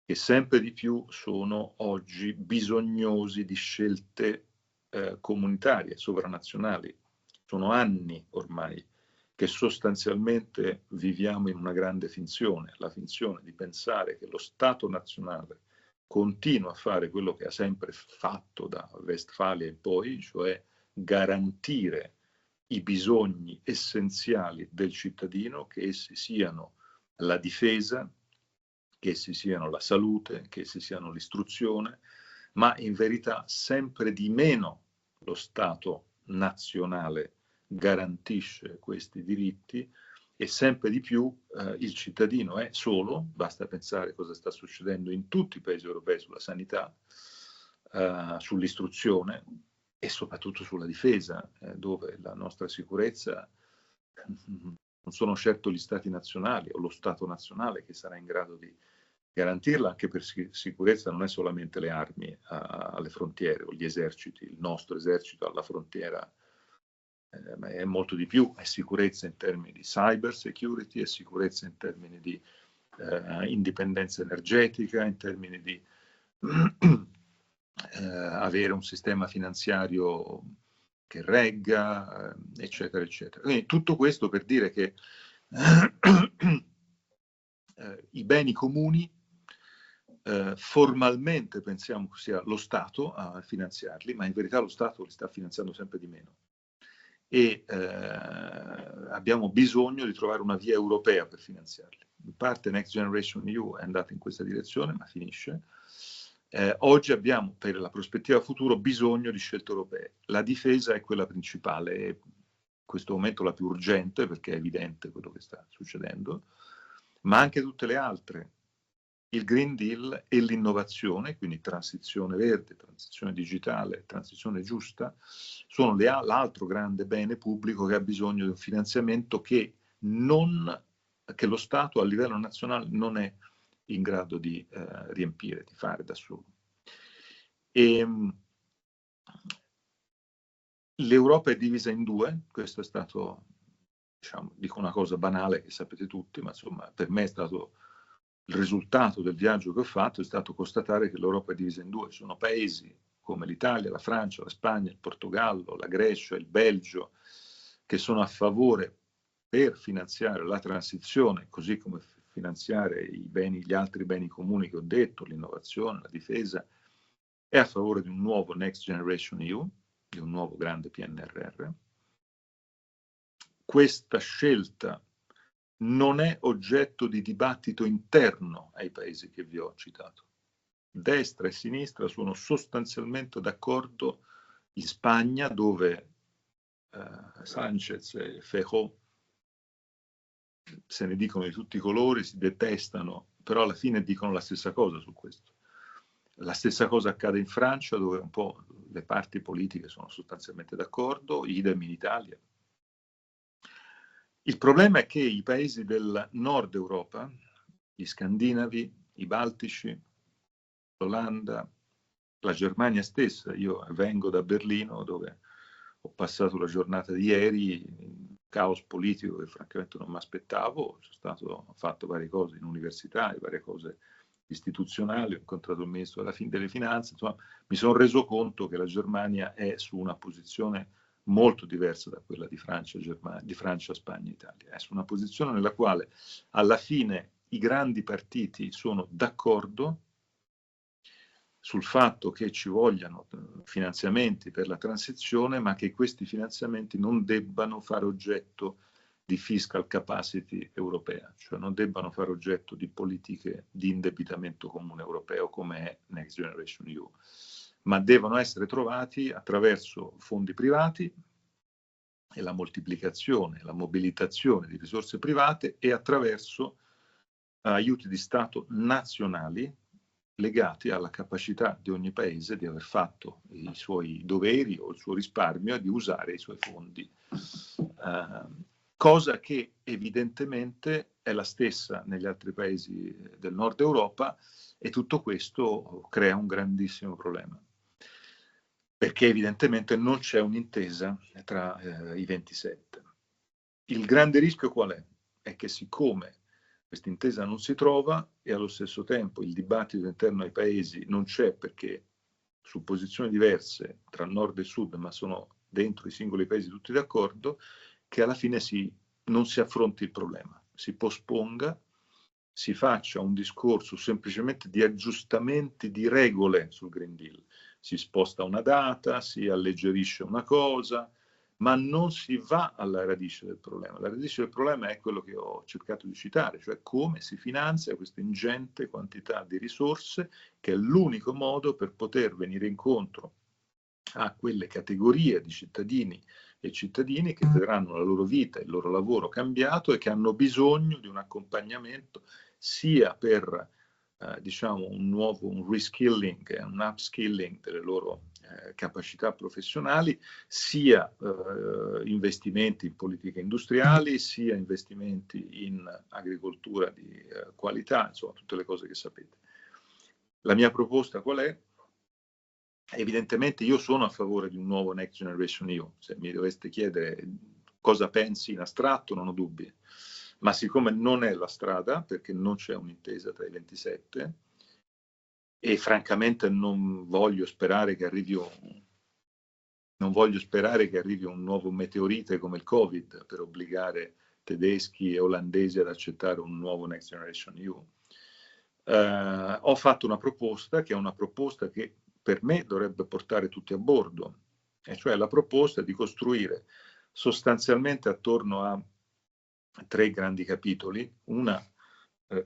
che sempre di più sono oggi bisognosi di scelte comunitarie, sovranazionali. Sono anni ormai che sostanzialmente viviamo in una grande finzione, la finzione di pensare che lo Stato nazionale continua a fare quello che ha sempre fatto da Westfalia in poi, cioè garantire i bisogni essenziali del cittadino, che essi siano la difesa, che essi siano la salute, che essi siano l'istruzione, ma in verità sempre di meno lo Stato nazionale garantisce questi diritti e sempre di più il cittadino è solo, basta pensare cosa sta succedendo in tutti i paesi europei sulla sanità, sull'istruzione e soprattutto sulla difesa, dove la nostra sicurezza non sono certo gli stati nazionali o lo Stato nazionale che sarà in grado di garantirla, anche per sicurezza non è solamente le armi alle frontiere o gli eserciti, il nostro esercito alla frontiera, ma è molto di più, è sicurezza in termini di cyber security, è sicurezza in termini di indipendenza energetica, in termini di avere un sistema finanziario che regga, eccetera, eccetera. Quindi tutto questo per dire che i beni comuni formalmente pensiamo che sia lo Stato a finanziarli, ma in verità lo Stato li sta finanziando sempre di meno. E abbiamo bisogno di trovare una via europea per finanziarli. In parte Next Generation EU è andata in questa direzione, ma finisce. Oggi abbiamo per la prospettiva futuro bisogno di scelte europee. La difesa è quella principale, è in questo momento la più urgente perché è evidente quello che sta succedendo, ma anche tutte le altre. Il Green Deal e l'innovazione, quindi transizione verde, transizione digitale, transizione giusta, sono l'altro grande bene pubblico che ha bisogno di un finanziamento che lo Stato a livello nazionale non è in grado di riempire, di fare da solo. L'Europa è divisa in due, questo è stato, diciamo, dico una cosa banale che sapete tutti, ma insomma per me è stato il risultato del viaggio che ho fatto, è stato constatare che l'Europa è divisa in due. Ci sono paesi come l'Italia, la Francia, la Spagna, il Portogallo, la Grecia, il Belgio, che sono a favore per finanziare la transizione, così come finanziare gli altri beni comuni che ho detto, l'innovazione, la difesa, è a favore di un nuovo Next Generation EU, di un nuovo grande PNRR. Questa scelta non è oggetto di dibattito interno ai paesi che vi ho citato. Destra e sinistra sono sostanzialmente d'accordo in Spagna, dove Sánchez e Feijóo se ne dicono di tutti i colori, si detestano, però alla fine dicono la stessa cosa su questo. La stessa cosa accade in Francia, dove un po' le parti politiche sono sostanzialmente d'accordo, idem in Italia. Il problema è che i paesi del nord Europa, gli scandinavi, i baltici, l'Olanda, la Germania stessa, io vengo da Berlino dove ho passato la giornata di ieri in caos politico che francamente non mi aspettavo, ho fatto varie cose in università, varie cose istituzionali, ho incontrato il ministro delle finanze, insomma mi sono reso conto che la Germania è su una posizione molto diversa da quella di Francia, Spagna e Italia. È su una posizione nella quale alla fine i grandi partiti sono d'accordo sul fatto che ci vogliano finanziamenti per la transizione, ma che questi finanziamenti non debbano fare oggetto di fiscal capacity europea, cioè non debbano fare oggetto di politiche di indebitamento comune europeo come è Next Generation EU, ma devono essere trovati attraverso fondi privati e la moltiplicazione, la mobilitazione di risorse private e attraverso aiuti di Stato nazionali legati alla capacità di ogni paese di aver fatto i suoi doveri o il suo risparmio e di usare i suoi fondi cosa che evidentemente è la stessa negli altri paesi del nord Europa, e tutto questo crea un grandissimo problema, perché evidentemente non c'è un'intesa tra i 27. Il grande rischio qual è? È che siccome questa intesa non si trova e allo stesso tempo il dibattito interno ai paesi non c'è, perché su posizioni diverse tra nord e sud, ma sono dentro i singoli paesi tutti d'accordo, che alla fine non si affronti il problema, si posponga, si faccia un discorso semplicemente di aggiustamenti di regole sul Green Deal. Si sposta una data, si alleggerisce una cosa, ma non si va alla radice del problema. La radice del problema è quello che ho cercato di citare, cioè come si finanzia questa ingente quantità di risorse, che è l'unico modo per poter venire incontro a quelle categorie di cittadini e cittadini che vedranno la loro vita, il loro lavoro cambiato e che hanno bisogno di un accompagnamento sia per diciamo un reskilling, un upskilling delle loro capacità professionali, sia investimenti in politiche industriali, sia investimenti in agricoltura di qualità, insomma tutte le cose che sapete. La mia proposta qual è? Evidentemente io sono a favore di un nuovo Next Generation EU. Se mi doveste chiedere cosa pensi in astratto, non ho dubbi. Ma siccome non è la strada, perché non c'è un'intesa tra i 27, e francamente non voglio sperare che arrivi un nuovo meteorite come il Covid per obbligare tedeschi e olandesi ad accettare un nuovo Next Generation EU. Ho fatto una proposta che è una proposta che per me dovrebbe portare tutti a bordo, e cioè la proposta di costruire sostanzialmente attorno a 3 grandi capitoli una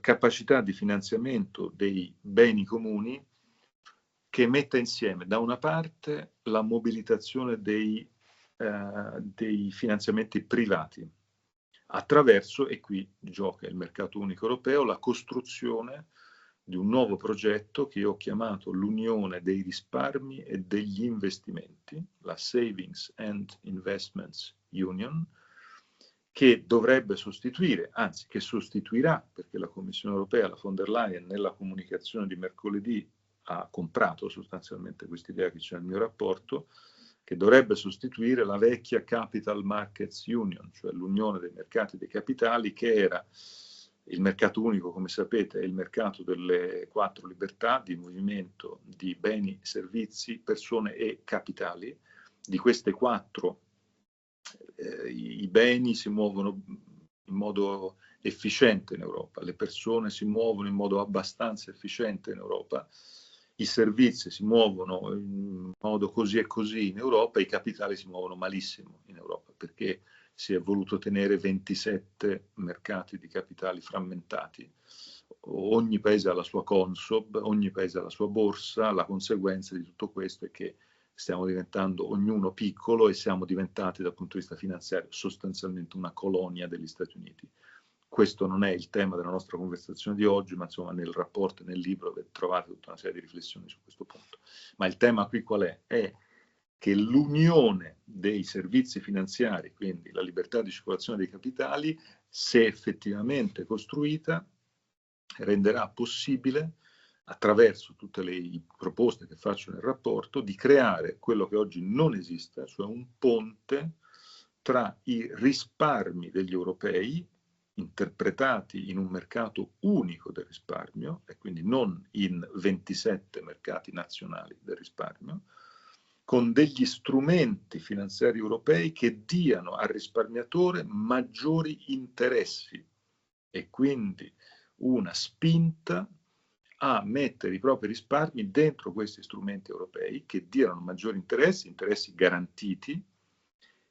capacità di finanziamento dei beni comuni che metta insieme da una parte la mobilitazione dei finanziamenti privati attraverso, e qui gioca il mercato unico europeo, la costruzione di un nuovo progetto che io ho chiamato l'Unione dei risparmi e degli investimenti, la Savings and Investments Union, che dovrebbe sostituire, anzi che sostituirà, perché la Commissione europea, la von der Leyen, nella comunicazione di mercoledì ha comprato sostanzialmente quest'idea che c'è nel mio rapporto, che dovrebbe sostituire la vecchia Capital Markets Union, cioè l'unione dei mercati dei capitali, che era il mercato unico, come sapete, è il mercato delle 4 libertà di movimento di beni, servizi, persone e capitali. Di queste 4 i beni si muovono in modo efficiente in Europa, le persone si muovono in modo abbastanza efficiente in Europa, i servizi si muovono in modo così e così in Europa, i capitali si muovono malissimo in Europa, perché si è voluto tenere 27 mercati di capitali frammentati. Ogni paese ha la sua Consob, ogni paese ha la sua borsa. La conseguenza di tutto questo è che stiamo diventando ognuno piccolo e siamo diventati dal punto di vista finanziario sostanzialmente una colonia degli Stati Uniti. Questo non è il tema della nostra conversazione di oggi, ma insomma nel rapporto e nel libro trovate tutta una serie di riflessioni su questo punto. Ma il tema qui qual è? È che l'unione dei servizi finanziari, quindi la libertà di circolazione dei capitali, se effettivamente costruita, renderà possibile, attraverso tutte le proposte che faccio nel rapporto, di creare quello che oggi non esiste, cioè un ponte tra i risparmi degli europei, interpretati in un mercato unico del risparmio, e quindi non in 27 mercati nazionali del risparmio, con degli strumenti finanziari europei che diano al risparmiatore maggiori interessi e quindi una spinta a mettere i propri risparmi dentro questi strumenti europei che diano maggiori interessi garantiti,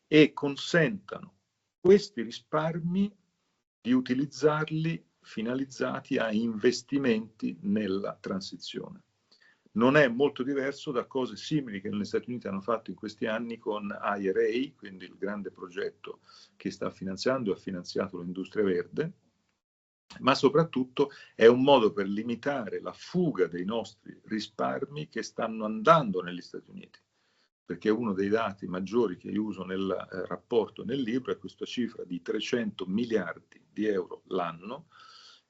e consentano questi risparmi di utilizzarli finalizzati a investimenti nella transizione. Non è molto diverso da cose simili che negli Stati Uniti hanno fatto in questi anni con IRA, quindi il grande progetto che sta finanziando e ha finanziato l'industria verde, ma soprattutto è un modo per limitare la fuga dei nostri risparmi che stanno andando negli Stati Uniti. perché uno dei dati maggiori che io uso nel rapporto, nel libro, è questa cifra di 300 miliardi di euro l'anno,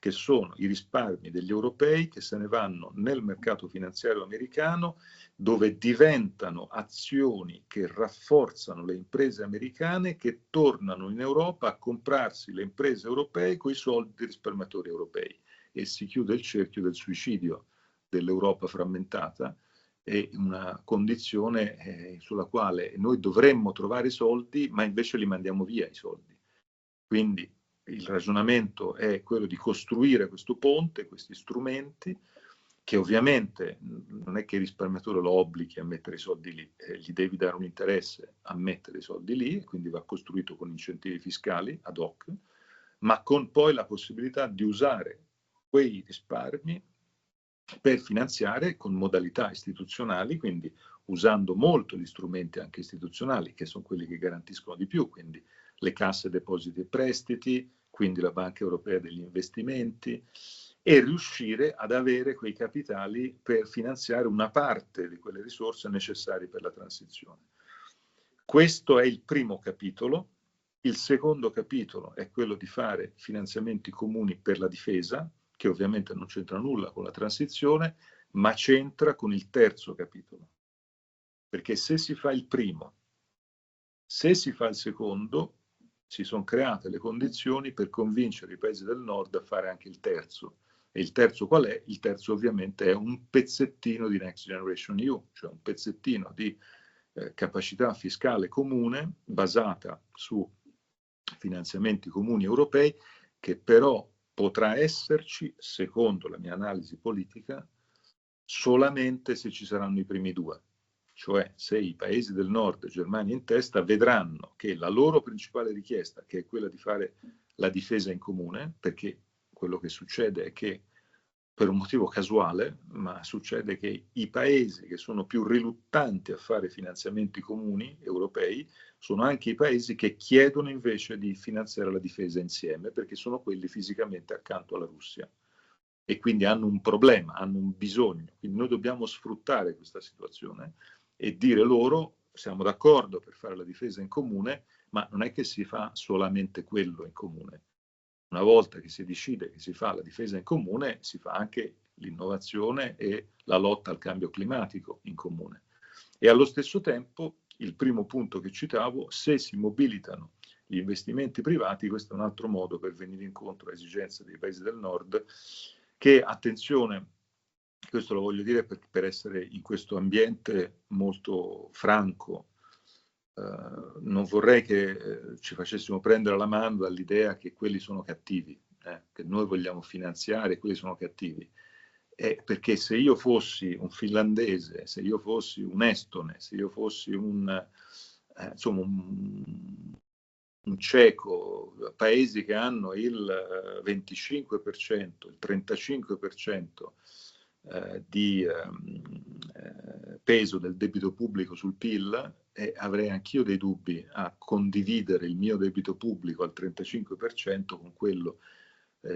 che sono i risparmi degli europei che se ne vanno nel mercato finanziario americano, dove diventano azioni che rafforzano le imprese americane, che tornano in Europa a comprarsi le imprese europee con i soldi dei risparmiatori europei, e si chiude il cerchio del suicidio dell'Europa frammentata. È una condizione sulla quale noi dovremmo trovare i soldi, ma invece li mandiamo via i soldi. Quindi il ragionamento è quello di costruire questo ponte, questi strumenti, che ovviamente non è che il risparmiatore lo obblighi a mettere i soldi lì, gli devi dare un interesse a mettere i soldi lì, quindi va costruito con incentivi fiscali ad hoc, ma con poi la possibilità di usare quei risparmi per finanziare con modalità istituzionali, quindi usando molto gli strumenti anche istituzionali, che sono quelli che garantiscono di più, quindi le casse depositi e prestiti, quindi la Banca Europea degli Investimenti, e riuscire ad avere quei capitali per finanziare una parte di quelle risorse necessarie per la transizione. Questo è il primo capitolo. Il secondo capitolo è quello di fare finanziamenti comuni per la difesa, che ovviamente non c'entra nulla con la transizione, ma c'entra con il terzo capitolo. Perché se si fa il primo, se si fa il secondo, si sono create le condizioni per convincere i paesi del nord a fare anche il terzo. E il terzo qual è? Il terzo ovviamente è un pezzettino di Next Generation EU, cioè un pezzettino di capacità fiscale comune basata su finanziamenti comuni europei, che però potrà esserci, secondo la mia analisi politica, solamente se ci saranno i primi due. Cioè se i paesi del nord, Germania in testa, vedranno che la loro principale richiesta, che è quella di fare la difesa in comune, perché quello che succede è che, per un motivo casuale, ma succede che i paesi che sono più riluttanti a fare finanziamenti comuni europei sono anche i paesi che chiedono invece di finanziare la difesa insieme, perché sono quelli fisicamente accanto alla Russia e quindi hanno un problema, hanno un bisogno. Quindi noi dobbiamo sfruttare questa situazione e dire loro: siamo d'accordo per fare la difesa in comune, ma non è che si fa solamente quello in comune. Una volta che si decide che si fa la difesa in comune, si fa anche l'innovazione e la lotta al cambio climatico in comune. E allo stesso tempo, il primo punto che citavo, se si mobilitano gli investimenti privati, questo è un altro modo per venire incontro a esigenze dei paesi del nord, che, attenzione, questo lo voglio dire per essere in questo ambiente molto franco, non vorrei che ci facessimo prendere la mano dall'idea che quelli sono cattivi, che noi vogliamo finanziare e quelli sono cattivi. Perché se io fossi un finlandese, se io fossi un estone, se io fossi insomma un ceco, paesi che hanno il 25%, il 35% di peso del debito pubblico sul PIL, avrei anch'io dei dubbi a condividere il mio debito pubblico al 35% con quello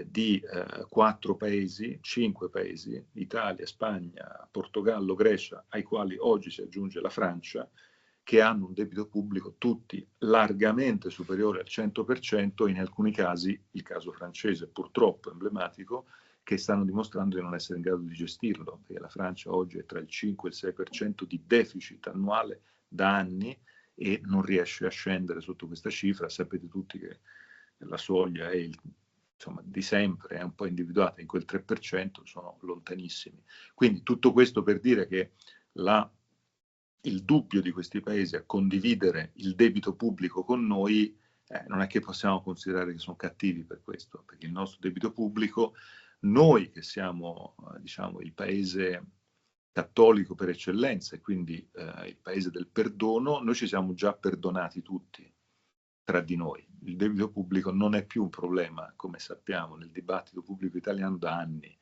di 4 paesi, 5 paesi, Italia, Spagna, Portogallo, Grecia, ai quali oggi si aggiunge la Francia, che hanno un debito pubblico tutti largamente superiore al 100%, in alcuni casi, il caso francese purtroppo emblematico, che stanno dimostrando di non essere in grado di gestirlo, perché la Francia oggi è tra il 5 e il 6% di deficit annuale da anni e non riesce a scendere sotto questa cifra. Sapete tutti che la soglia è insomma, di sempre, è un po' individuata in quel 3%, sono lontanissimi. Quindi tutto questo per dire che il dubbio di questi paesi a condividere il debito pubblico con noi, non è che possiamo considerare che sono cattivi per questo, perché il nostro debito pubblico, noi che siamo diciamo il paese cattolico per eccellenza e quindi il paese del perdono, noi ci siamo già perdonati tutti tra di noi. Il debito pubblico non è più un problema, come sappiamo, nel dibattito pubblico italiano da anni,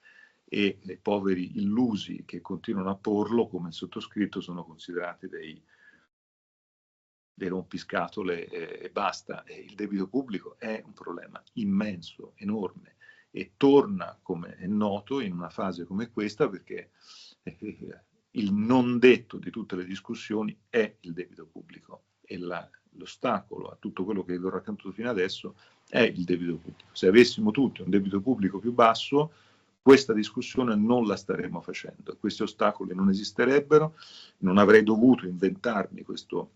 e i poveri illusi che continuano a porlo, come il sottoscritto, sono considerati dei rompiscatole e basta. E il debito pubblico è un problema immenso, enorme, e torna, come è noto, in una fase come questa perché il non detto di tutte le discussioni è il debito pubblico e l'ostacolo a tutto quello che vi ho raccontato fino adesso è il debito pubblico. Se avessimo tutti un debito pubblico più basso, questa discussione non la staremmo facendo, questi ostacoli non esisterebbero, non avrei dovuto inventarmi questo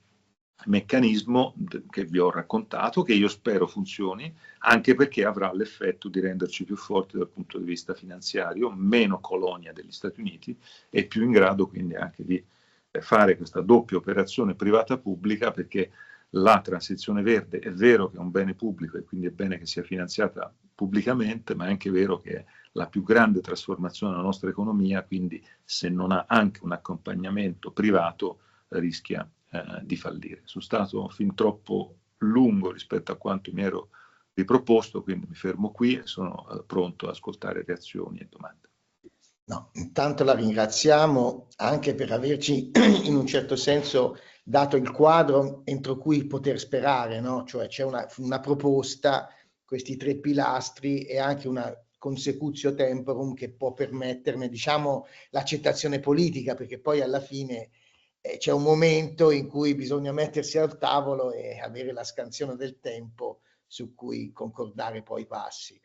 meccanismo che vi ho raccontato, che io spero funzioni, anche perché avrà l'effetto di renderci più forti dal punto di vista finanziario, meno colonia degli Stati Uniti e più in grado quindi anche di fare questa doppia operazione privata-pubblica, perché la transizione verde è vero che è un bene pubblico e quindi è bene che sia finanziata pubblicamente, ma è anche vero che è la più grande trasformazione della nostra economia, quindi se non ha anche un accompagnamento privato rischia di fallire. Sono stato fin troppo lungo rispetto a quanto mi ero riproposto, quindi mi fermo qui e sono pronto ad ascoltare reazioni e domande. No, intanto la ringraziamo anche per averci in un certo senso dato il quadro entro cui poter sperare, no? Cioè c'è una proposta, questi 3 pilastri e anche una consecutio temporum che può permetterne, diciamo, l'accettazione politica, perché poi alla fine c'è un momento in cui bisogna mettersi al tavolo e avere la scansione del tempo su cui concordare poi i passi.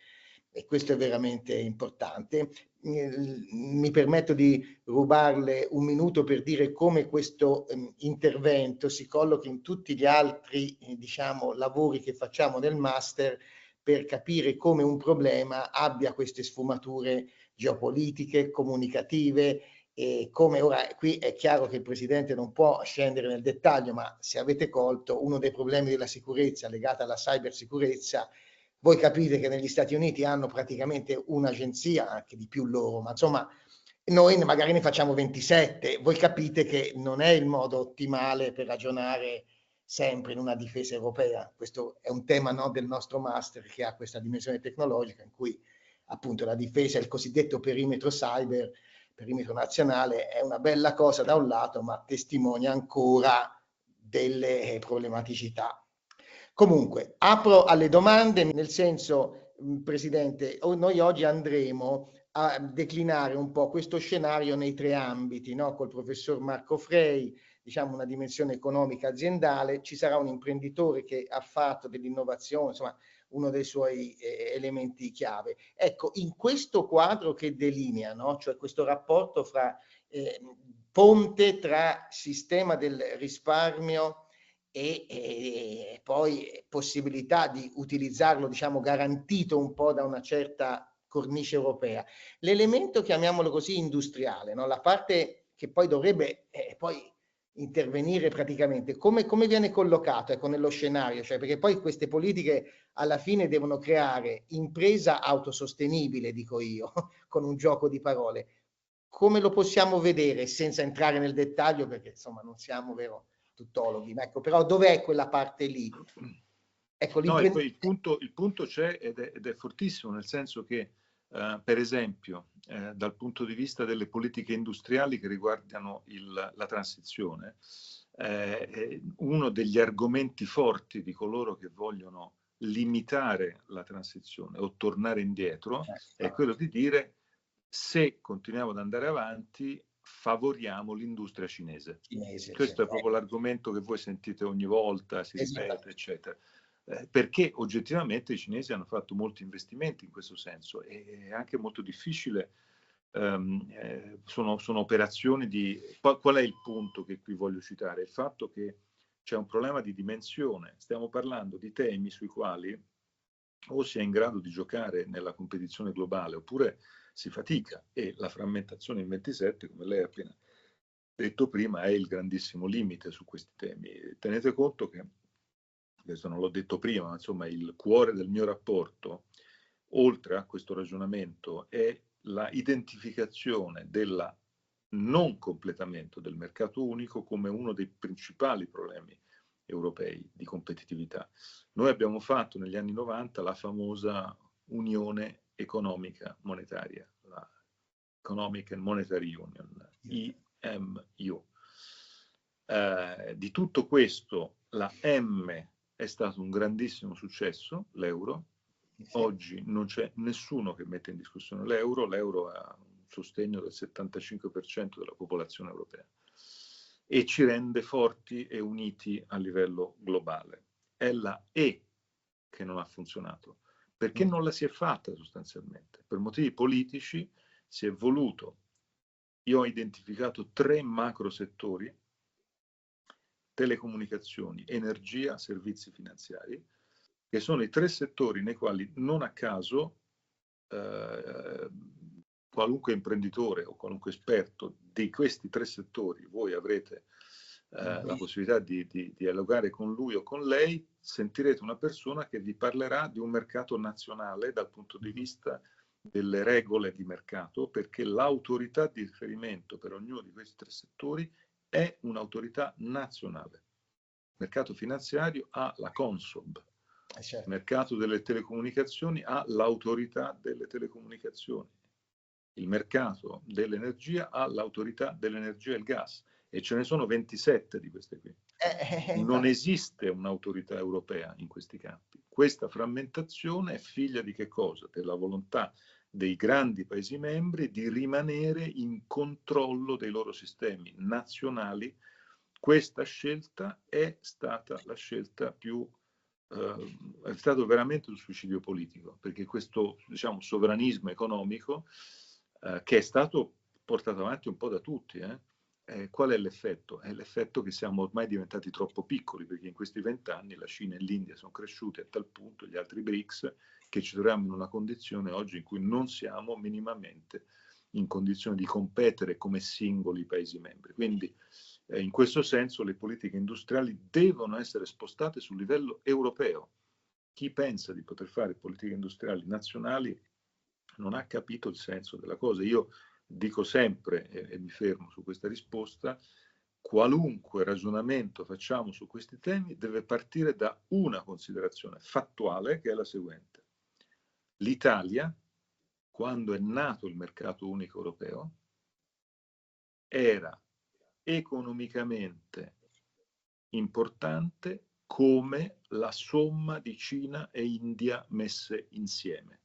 E questo è veramente importante. Mi permetto di rubarle un minuto per dire come questo intervento si colloca in tutti gli altri diciamo, lavori che facciamo nel master per capire come un problema abbia queste sfumature geopolitiche, comunicative, e come ora qui è chiaro che il Presidente non può scendere nel dettaglio, ma se avete colto uno dei problemi della sicurezza legata alla cybersicurezza, voi capite che negli Stati Uniti hanno praticamente un'agenzia, anche di più loro, ma insomma noi magari ne facciamo 27, voi capite che non è il modo ottimale per ragionare sempre in una difesa europea. Questo è un tema, no, del nostro master che ha questa dimensione tecnologica in cui appunto la difesa, il cosiddetto perimetro cyber, perimetro nazionale, è una bella cosa da un lato, ma testimonia ancora delle problematicità. Comunque, apro alle domande, nel senso, Presidente, noi oggi andremo a declinare un po' questo scenario nei 3 ambiti, no? Col professor Marco Frey, diciamo una dimensione economica aziendale, ci sarà un imprenditore che ha fatto dell'innovazione, insomma, uno dei suoi elementi chiave. Ecco, in questo quadro che delinea, no? Cioè questo rapporto fra ponte tra sistema del risparmio e poi possibilità di utilizzarlo, diciamo, garantito un po' da una certa cornice europea. L'elemento, chiamiamolo così, industriale, no? La parte che poi dovrebbe poi intervenire praticamente, come viene collocato, ecco, nello scenario, cioè perché poi queste politiche alla fine devono creare impresa autosostenibile, dico io, con un gioco di parole. Come lo possiamo vedere senza entrare nel dettaglio, perché insomma non siamo, vero, tuttologhi, ma ecco, però dov'è quella parte lì? Ecco, no, e poi il punto c'è ed è fortissimo, nel senso che per esempio dal punto di vista delle politiche industriali che riguardano la transizione, uno degli argomenti forti di coloro che vogliono limitare la transizione o tornare indietro è quello di dire: se continuiamo ad andare avanti favoriamo l'industria cinese. Questo è proprio l'argomento che voi sentite ogni volta, si ripete, eccetera. Perché oggettivamente i cinesi hanno fatto molti investimenti in questo senso e è anche molto difficile, sono operazioni di... Qual è il punto che qui voglio citare? Il fatto che c'è un problema di dimensione, stiamo parlando di temi sui quali o si è in grado di giocare nella competizione globale oppure si fatica, e la frammentazione in 27, come lei ha appena detto prima, è il grandissimo limite su questi temi. Tenete conto che, questo non l'ho detto prima, ma insomma il cuore del mio rapporto, oltre a questo ragionamento, è la identificazione del non completamento del mercato unico come uno dei principali problemi europei di competitività. Noi abbiamo fatto negli anni 90 la famosa Unione Economica Monetaria, la Economic and Monetary Union, EMU. Di tutto questo la M è stato un grandissimo successo, l'euro. Oggi non c'è nessuno che mette in discussione l'euro ha un sostegno del 75% della popolazione europea e ci rende forti e uniti a livello globale. È la E che non ha funzionato, perché non la si è fatta sostanzialmente. Per motivi politici si è voluto. Io ho identificato 3 macro settori: telecomunicazioni, energia, servizi finanziari, che sono i 3 settori nei quali non a caso qualunque imprenditore o qualunque esperto di questi 3 settori, voi avrete la possibilità di dialogare con lui o con lei, sentirete una persona che vi parlerà di un mercato nazionale dal punto di vista delle regole di mercato, perché l'autorità di riferimento per ognuno di questi 3 settori è un'autorità nazionale. Il mercato finanziario ha la Consob, il mercato delle telecomunicazioni ha l'autorità delle telecomunicazioni, il mercato dell'energia ha l'autorità dell'energia e il gas, e ce ne sono 27 di queste qui. Non esiste un'autorità europea in questi campi. Questa frammentazione è figlia di che cosa? Della volontà dei grandi Paesi membri di rimanere in controllo dei loro sistemi nazionali. Questa scelta è stata la scelta più è stato veramente un suicidio politico, perché questo, diciamo, sovranismo economico che è stato portato avanti un po' da tutti, qual è l'effetto? È l'effetto che siamo ormai diventati troppo piccoli, perché in questi 20 anni la Cina e l'India sono cresciuti a tal punto, gli altri BRICS, che ci troviamo in una condizione oggi in cui non siamo minimamente in condizione di competere come singoli Paesi membri. Quindi in questo senso le politiche industriali devono essere spostate sul livello europeo. Chi pensa di poter fare politiche industriali nazionali non ha capito il senso della cosa. Io dico sempre, e mi fermo su questa risposta, qualunque ragionamento facciamo su questi temi deve partire da una considerazione fattuale, che è la seguente. L'Italia, quando è nato il mercato unico europeo, era economicamente importante come la somma di Cina e India messe insieme.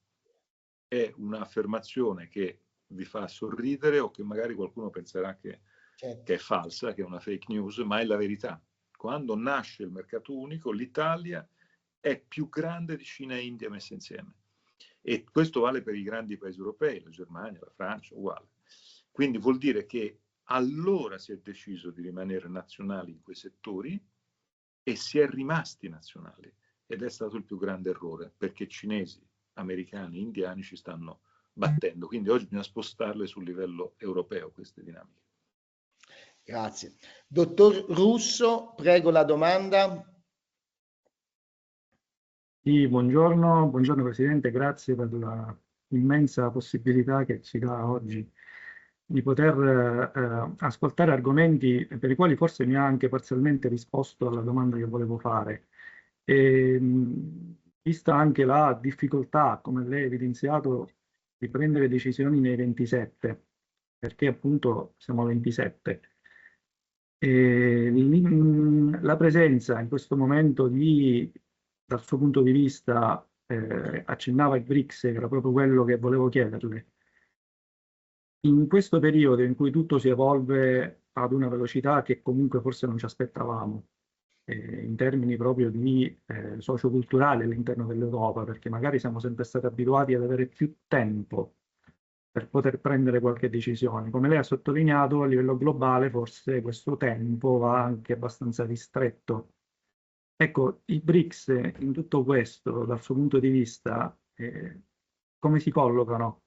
È un'affermazione che vi fa sorridere o che magari qualcuno penserà che è falsa, che è una fake news, ma è la verità. Quando nasce il mercato unico, l'Italia è più grande di Cina e India messe insieme. E questo vale per i grandi Paesi europei, la Germania, la Francia, uguale. Quindi vuol dire che allora si è deciso di rimanere nazionali in quei settori e si è rimasti nazionali, ed è stato il più grande errore, perché cinesi, americani, indiani ci stanno battendo, quindi oggi bisogna spostarle sul livello europeo queste dinamiche. Grazie. Dottor Russo, prego la domanda. Sì, buongiorno Presidente, grazie per la immensa possibilità che ci dà oggi di poter ascoltare argomenti per i quali forse mi ha anche parzialmente risposto alla domanda che volevo fare. Vista anche la difficoltà, come lei ha evidenziato, di prendere decisioni nei 27, perché appunto siamo 27. La presenza in questo momento dal suo punto di vista, accennava il BRICS, era proprio quello che volevo chiederle. In questo periodo in cui tutto si evolve ad una velocità che comunque forse non ci aspettavamo, in termini proprio di socioculturali all'interno dell'Europa, perché magari siamo sempre stati abituati ad avere più tempo per poter prendere qualche decisione. Come lei ha sottolineato, a livello globale forse questo tempo va anche abbastanza ristretto. Ecco, i BRICS in tutto questo, dal suo punto di vista, come si collocano?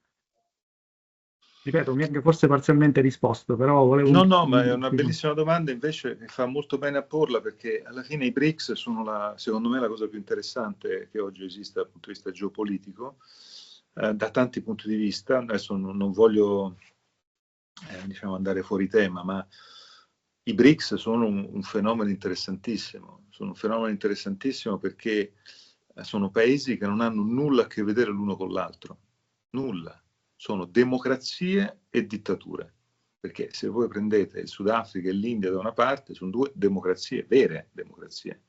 Ripeto, mi ha anche forse parzialmente risposto, però volevo... No, ma è una bellissima domanda, invece mi fa molto bene a porla, perché alla fine i BRICS sono, secondo me, la cosa più interessante che oggi esiste dal punto di vista geopolitico, da tanti punti di vista. Adesso non voglio diciamo andare fuori tema, ma i BRICS sono un fenomeno interessantissimo. Sono un fenomeno interessantissimo perché sono paesi che non hanno nulla a che vedere l'uno con l'altro. Nulla. Sono democrazie e dittature. Perché se voi prendete il Sudafrica e l'India da una parte, sono 2 democrazie, vere democrazie.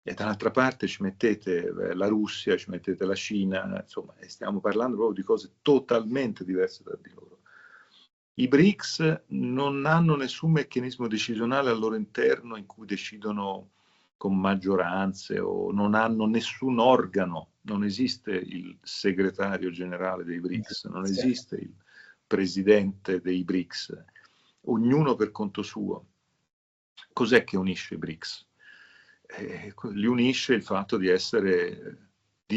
E dall'altra parte ci mettete la Russia, ci mettete la Cina, insomma, stiamo parlando proprio di cose totalmente diverse tra di loro. I BRICS non hanno nessun meccanismo decisionale al loro interno in cui decidono con maggioranze, o non hanno nessun organo, non esiste il segretario generale dei BRICS, non esiste il presidente dei BRICS, ognuno per conto suo. Cos'è che unisce i BRICS? Li unisce il fatto di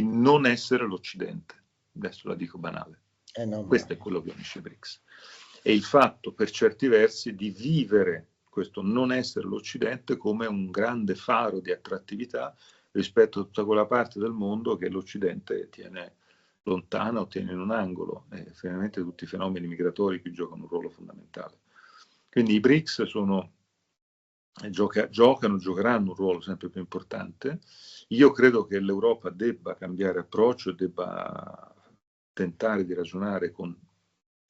non essere l'Occidente. Adesso la dico banale. Questo è quello che unisce i BRICS. E il fatto, per certi versi, di vivere questo non essere l'Occidente come un grande faro di attrattività rispetto a tutta quella parte del mondo che l'Occidente tiene lontana o tiene in un angolo. E finalmente tutti i fenomeni migratori qui giocano un ruolo fondamentale. Quindi i BRICS giocheranno un ruolo sempre più importante. Io credo che l'Europa debba cambiare approccio e debba tentare di ragionare con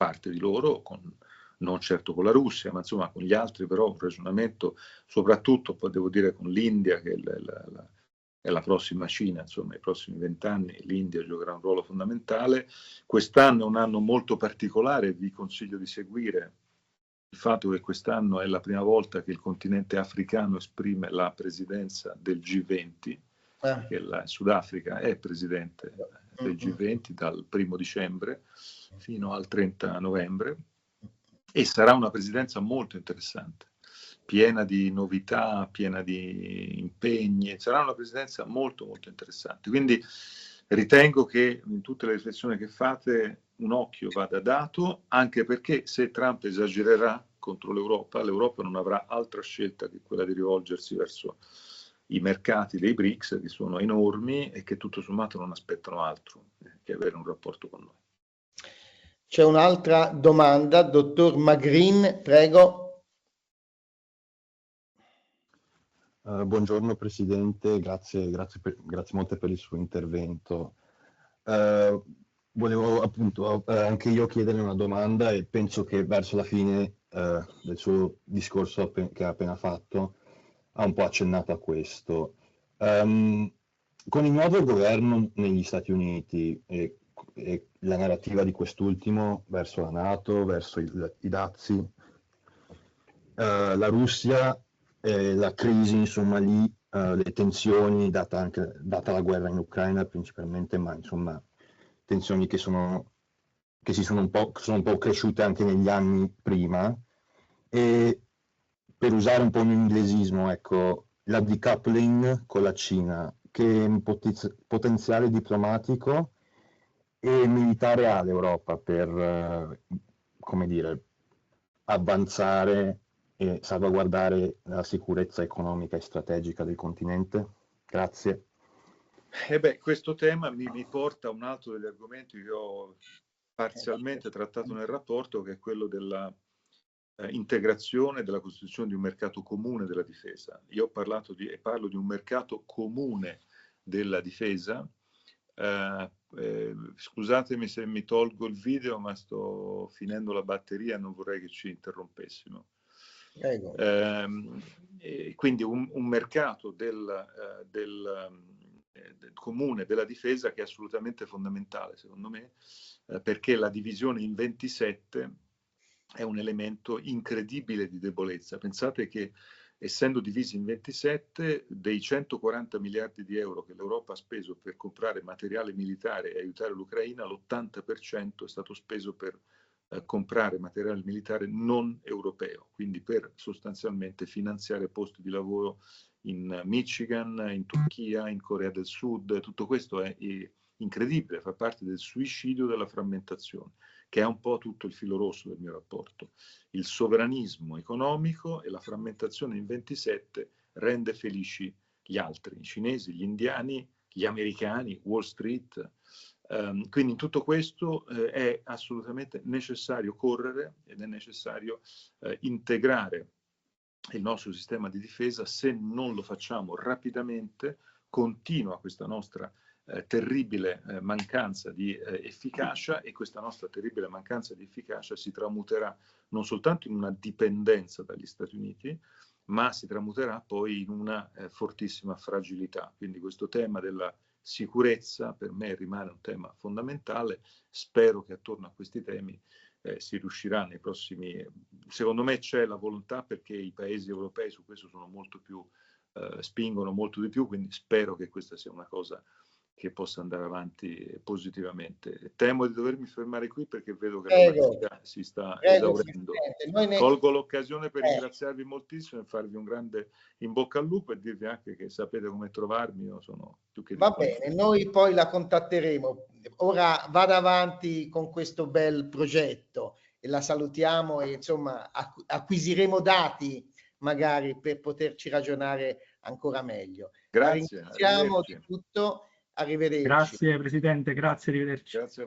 parte di loro, non certo con la Russia, ma insomma con gli altri, però un ragionamento soprattutto, poi devo dire, con l'India, che è la prossima Cina, insomma, i prossimi 20 anni l'India giocherà un ruolo fondamentale. Quest'anno è un anno molto particolare, vi consiglio di seguire il fatto che quest'anno è la prima volta che il continente africano esprime la presidenza del G20, che il Sudafrica è presidente del G20 dal 1° dicembre fino al 30 novembre, e sarà una presidenza molto interessante, piena di novità, piena di impegni, sarà una presidenza molto molto interessante. Quindi ritengo che in tutte le riflessioni che fate un occhio vada dato, anche perché se Trump esagererà contro l'Europa non avrà altra scelta che quella di rivolgersi verso i mercati dei BRICS, che sono enormi e che tutto sommato non aspettano altro che avere un rapporto con noi. C'è un'altra domanda, dottor Magrin, prego. Buongiorno Presidente, grazie molte per il suo intervento. Volevo appunto anche io chiedere una domanda, e penso che verso la fine del suo discorso che ha appena fatto ha un po' accennato a questo. Con il nuovo governo negli Stati Uniti e la narrativa di quest'ultimo verso la NATO, verso i dazi, la Russia, la crisi, insomma lì, le tensioni, data la guerra in Ucraina principalmente, ma insomma tensioni che sono un po' cresciute anche negli anni prima, e per usare un po' un inglesismo, ecco, la decoupling con la Cina, che potenziale diplomatico e militare ha l'Europa per, come dire, avanzare e salvaguardare la sicurezza economica e strategica del continente? Grazie. Questo tema mi porta a un altro degli argomenti che ho parzialmente trattato nel rapporto, che è quello della integrazione, della costituzione di un mercato comune della difesa. Io parlo di un mercato comune della difesa. Scusatemi se mi tolgo il video, ma sto finendo la batteria e non vorrei che ci interrompessimo. Quindi un mercato del comune della difesa che è assolutamente fondamentale, secondo me, perché la divisione in 27 è un elemento incredibile di debolezza. Pensate che, essendo divisi in 27, dei 140 miliardi di euro che l'Europa ha speso per comprare materiale militare e aiutare l'Ucraina, l'80% è stato speso per comprare materiale militare non europeo, quindi per sostanzialmente finanziare posti di lavoro in Michigan, in Turchia, in Corea del Sud. Tutto questo è incredibile, fa parte del suicidio della frammentazione, che è un po' tutto il filo rosso del mio rapporto. Il sovranismo economico e la frammentazione in 27 rende felici gli altri, i cinesi, gli indiani, gli americani, Wall Street. Quindi in tutto questo è assolutamente necessario correre ed è necessario integrare il nostro sistema di difesa. Se non lo facciamo rapidamente, continua questa nostra terribile mancanza di efficacia, e questa nostra terribile mancanza di efficacia si tramuterà non soltanto in una dipendenza dagli Stati Uniti, ma si tramuterà poi in una fortissima fragilità. Quindi questo tema della sicurezza per me rimane un tema fondamentale. Spero che attorno a questi temi si riuscirà nei prossimi... Secondo me c'è la volontà, perché i paesi europei su questo sono molto più, spingono molto di più, quindi spero che questa sia una cosa che possa andare avanti positivamente. Temo di dovermi fermare qui perché vedo che la batteria si sta esaurendo. Colgo l'occasione per ringraziarvi moltissimo e farvi un grande in bocca al lupo e dirvi anche che sapete come trovarmi, io sono più che disponibile. Va bene, noi poi la contatteremo. Ora vada avanti con questo bel progetto e la salutiamo e insomma acquisiremo dati magari per poterci ragionare ancora meglio. Grazie. La ringraziamo di tutto. Arrivederci. Grazie Presidente, grazie, arrivederci. Grazie.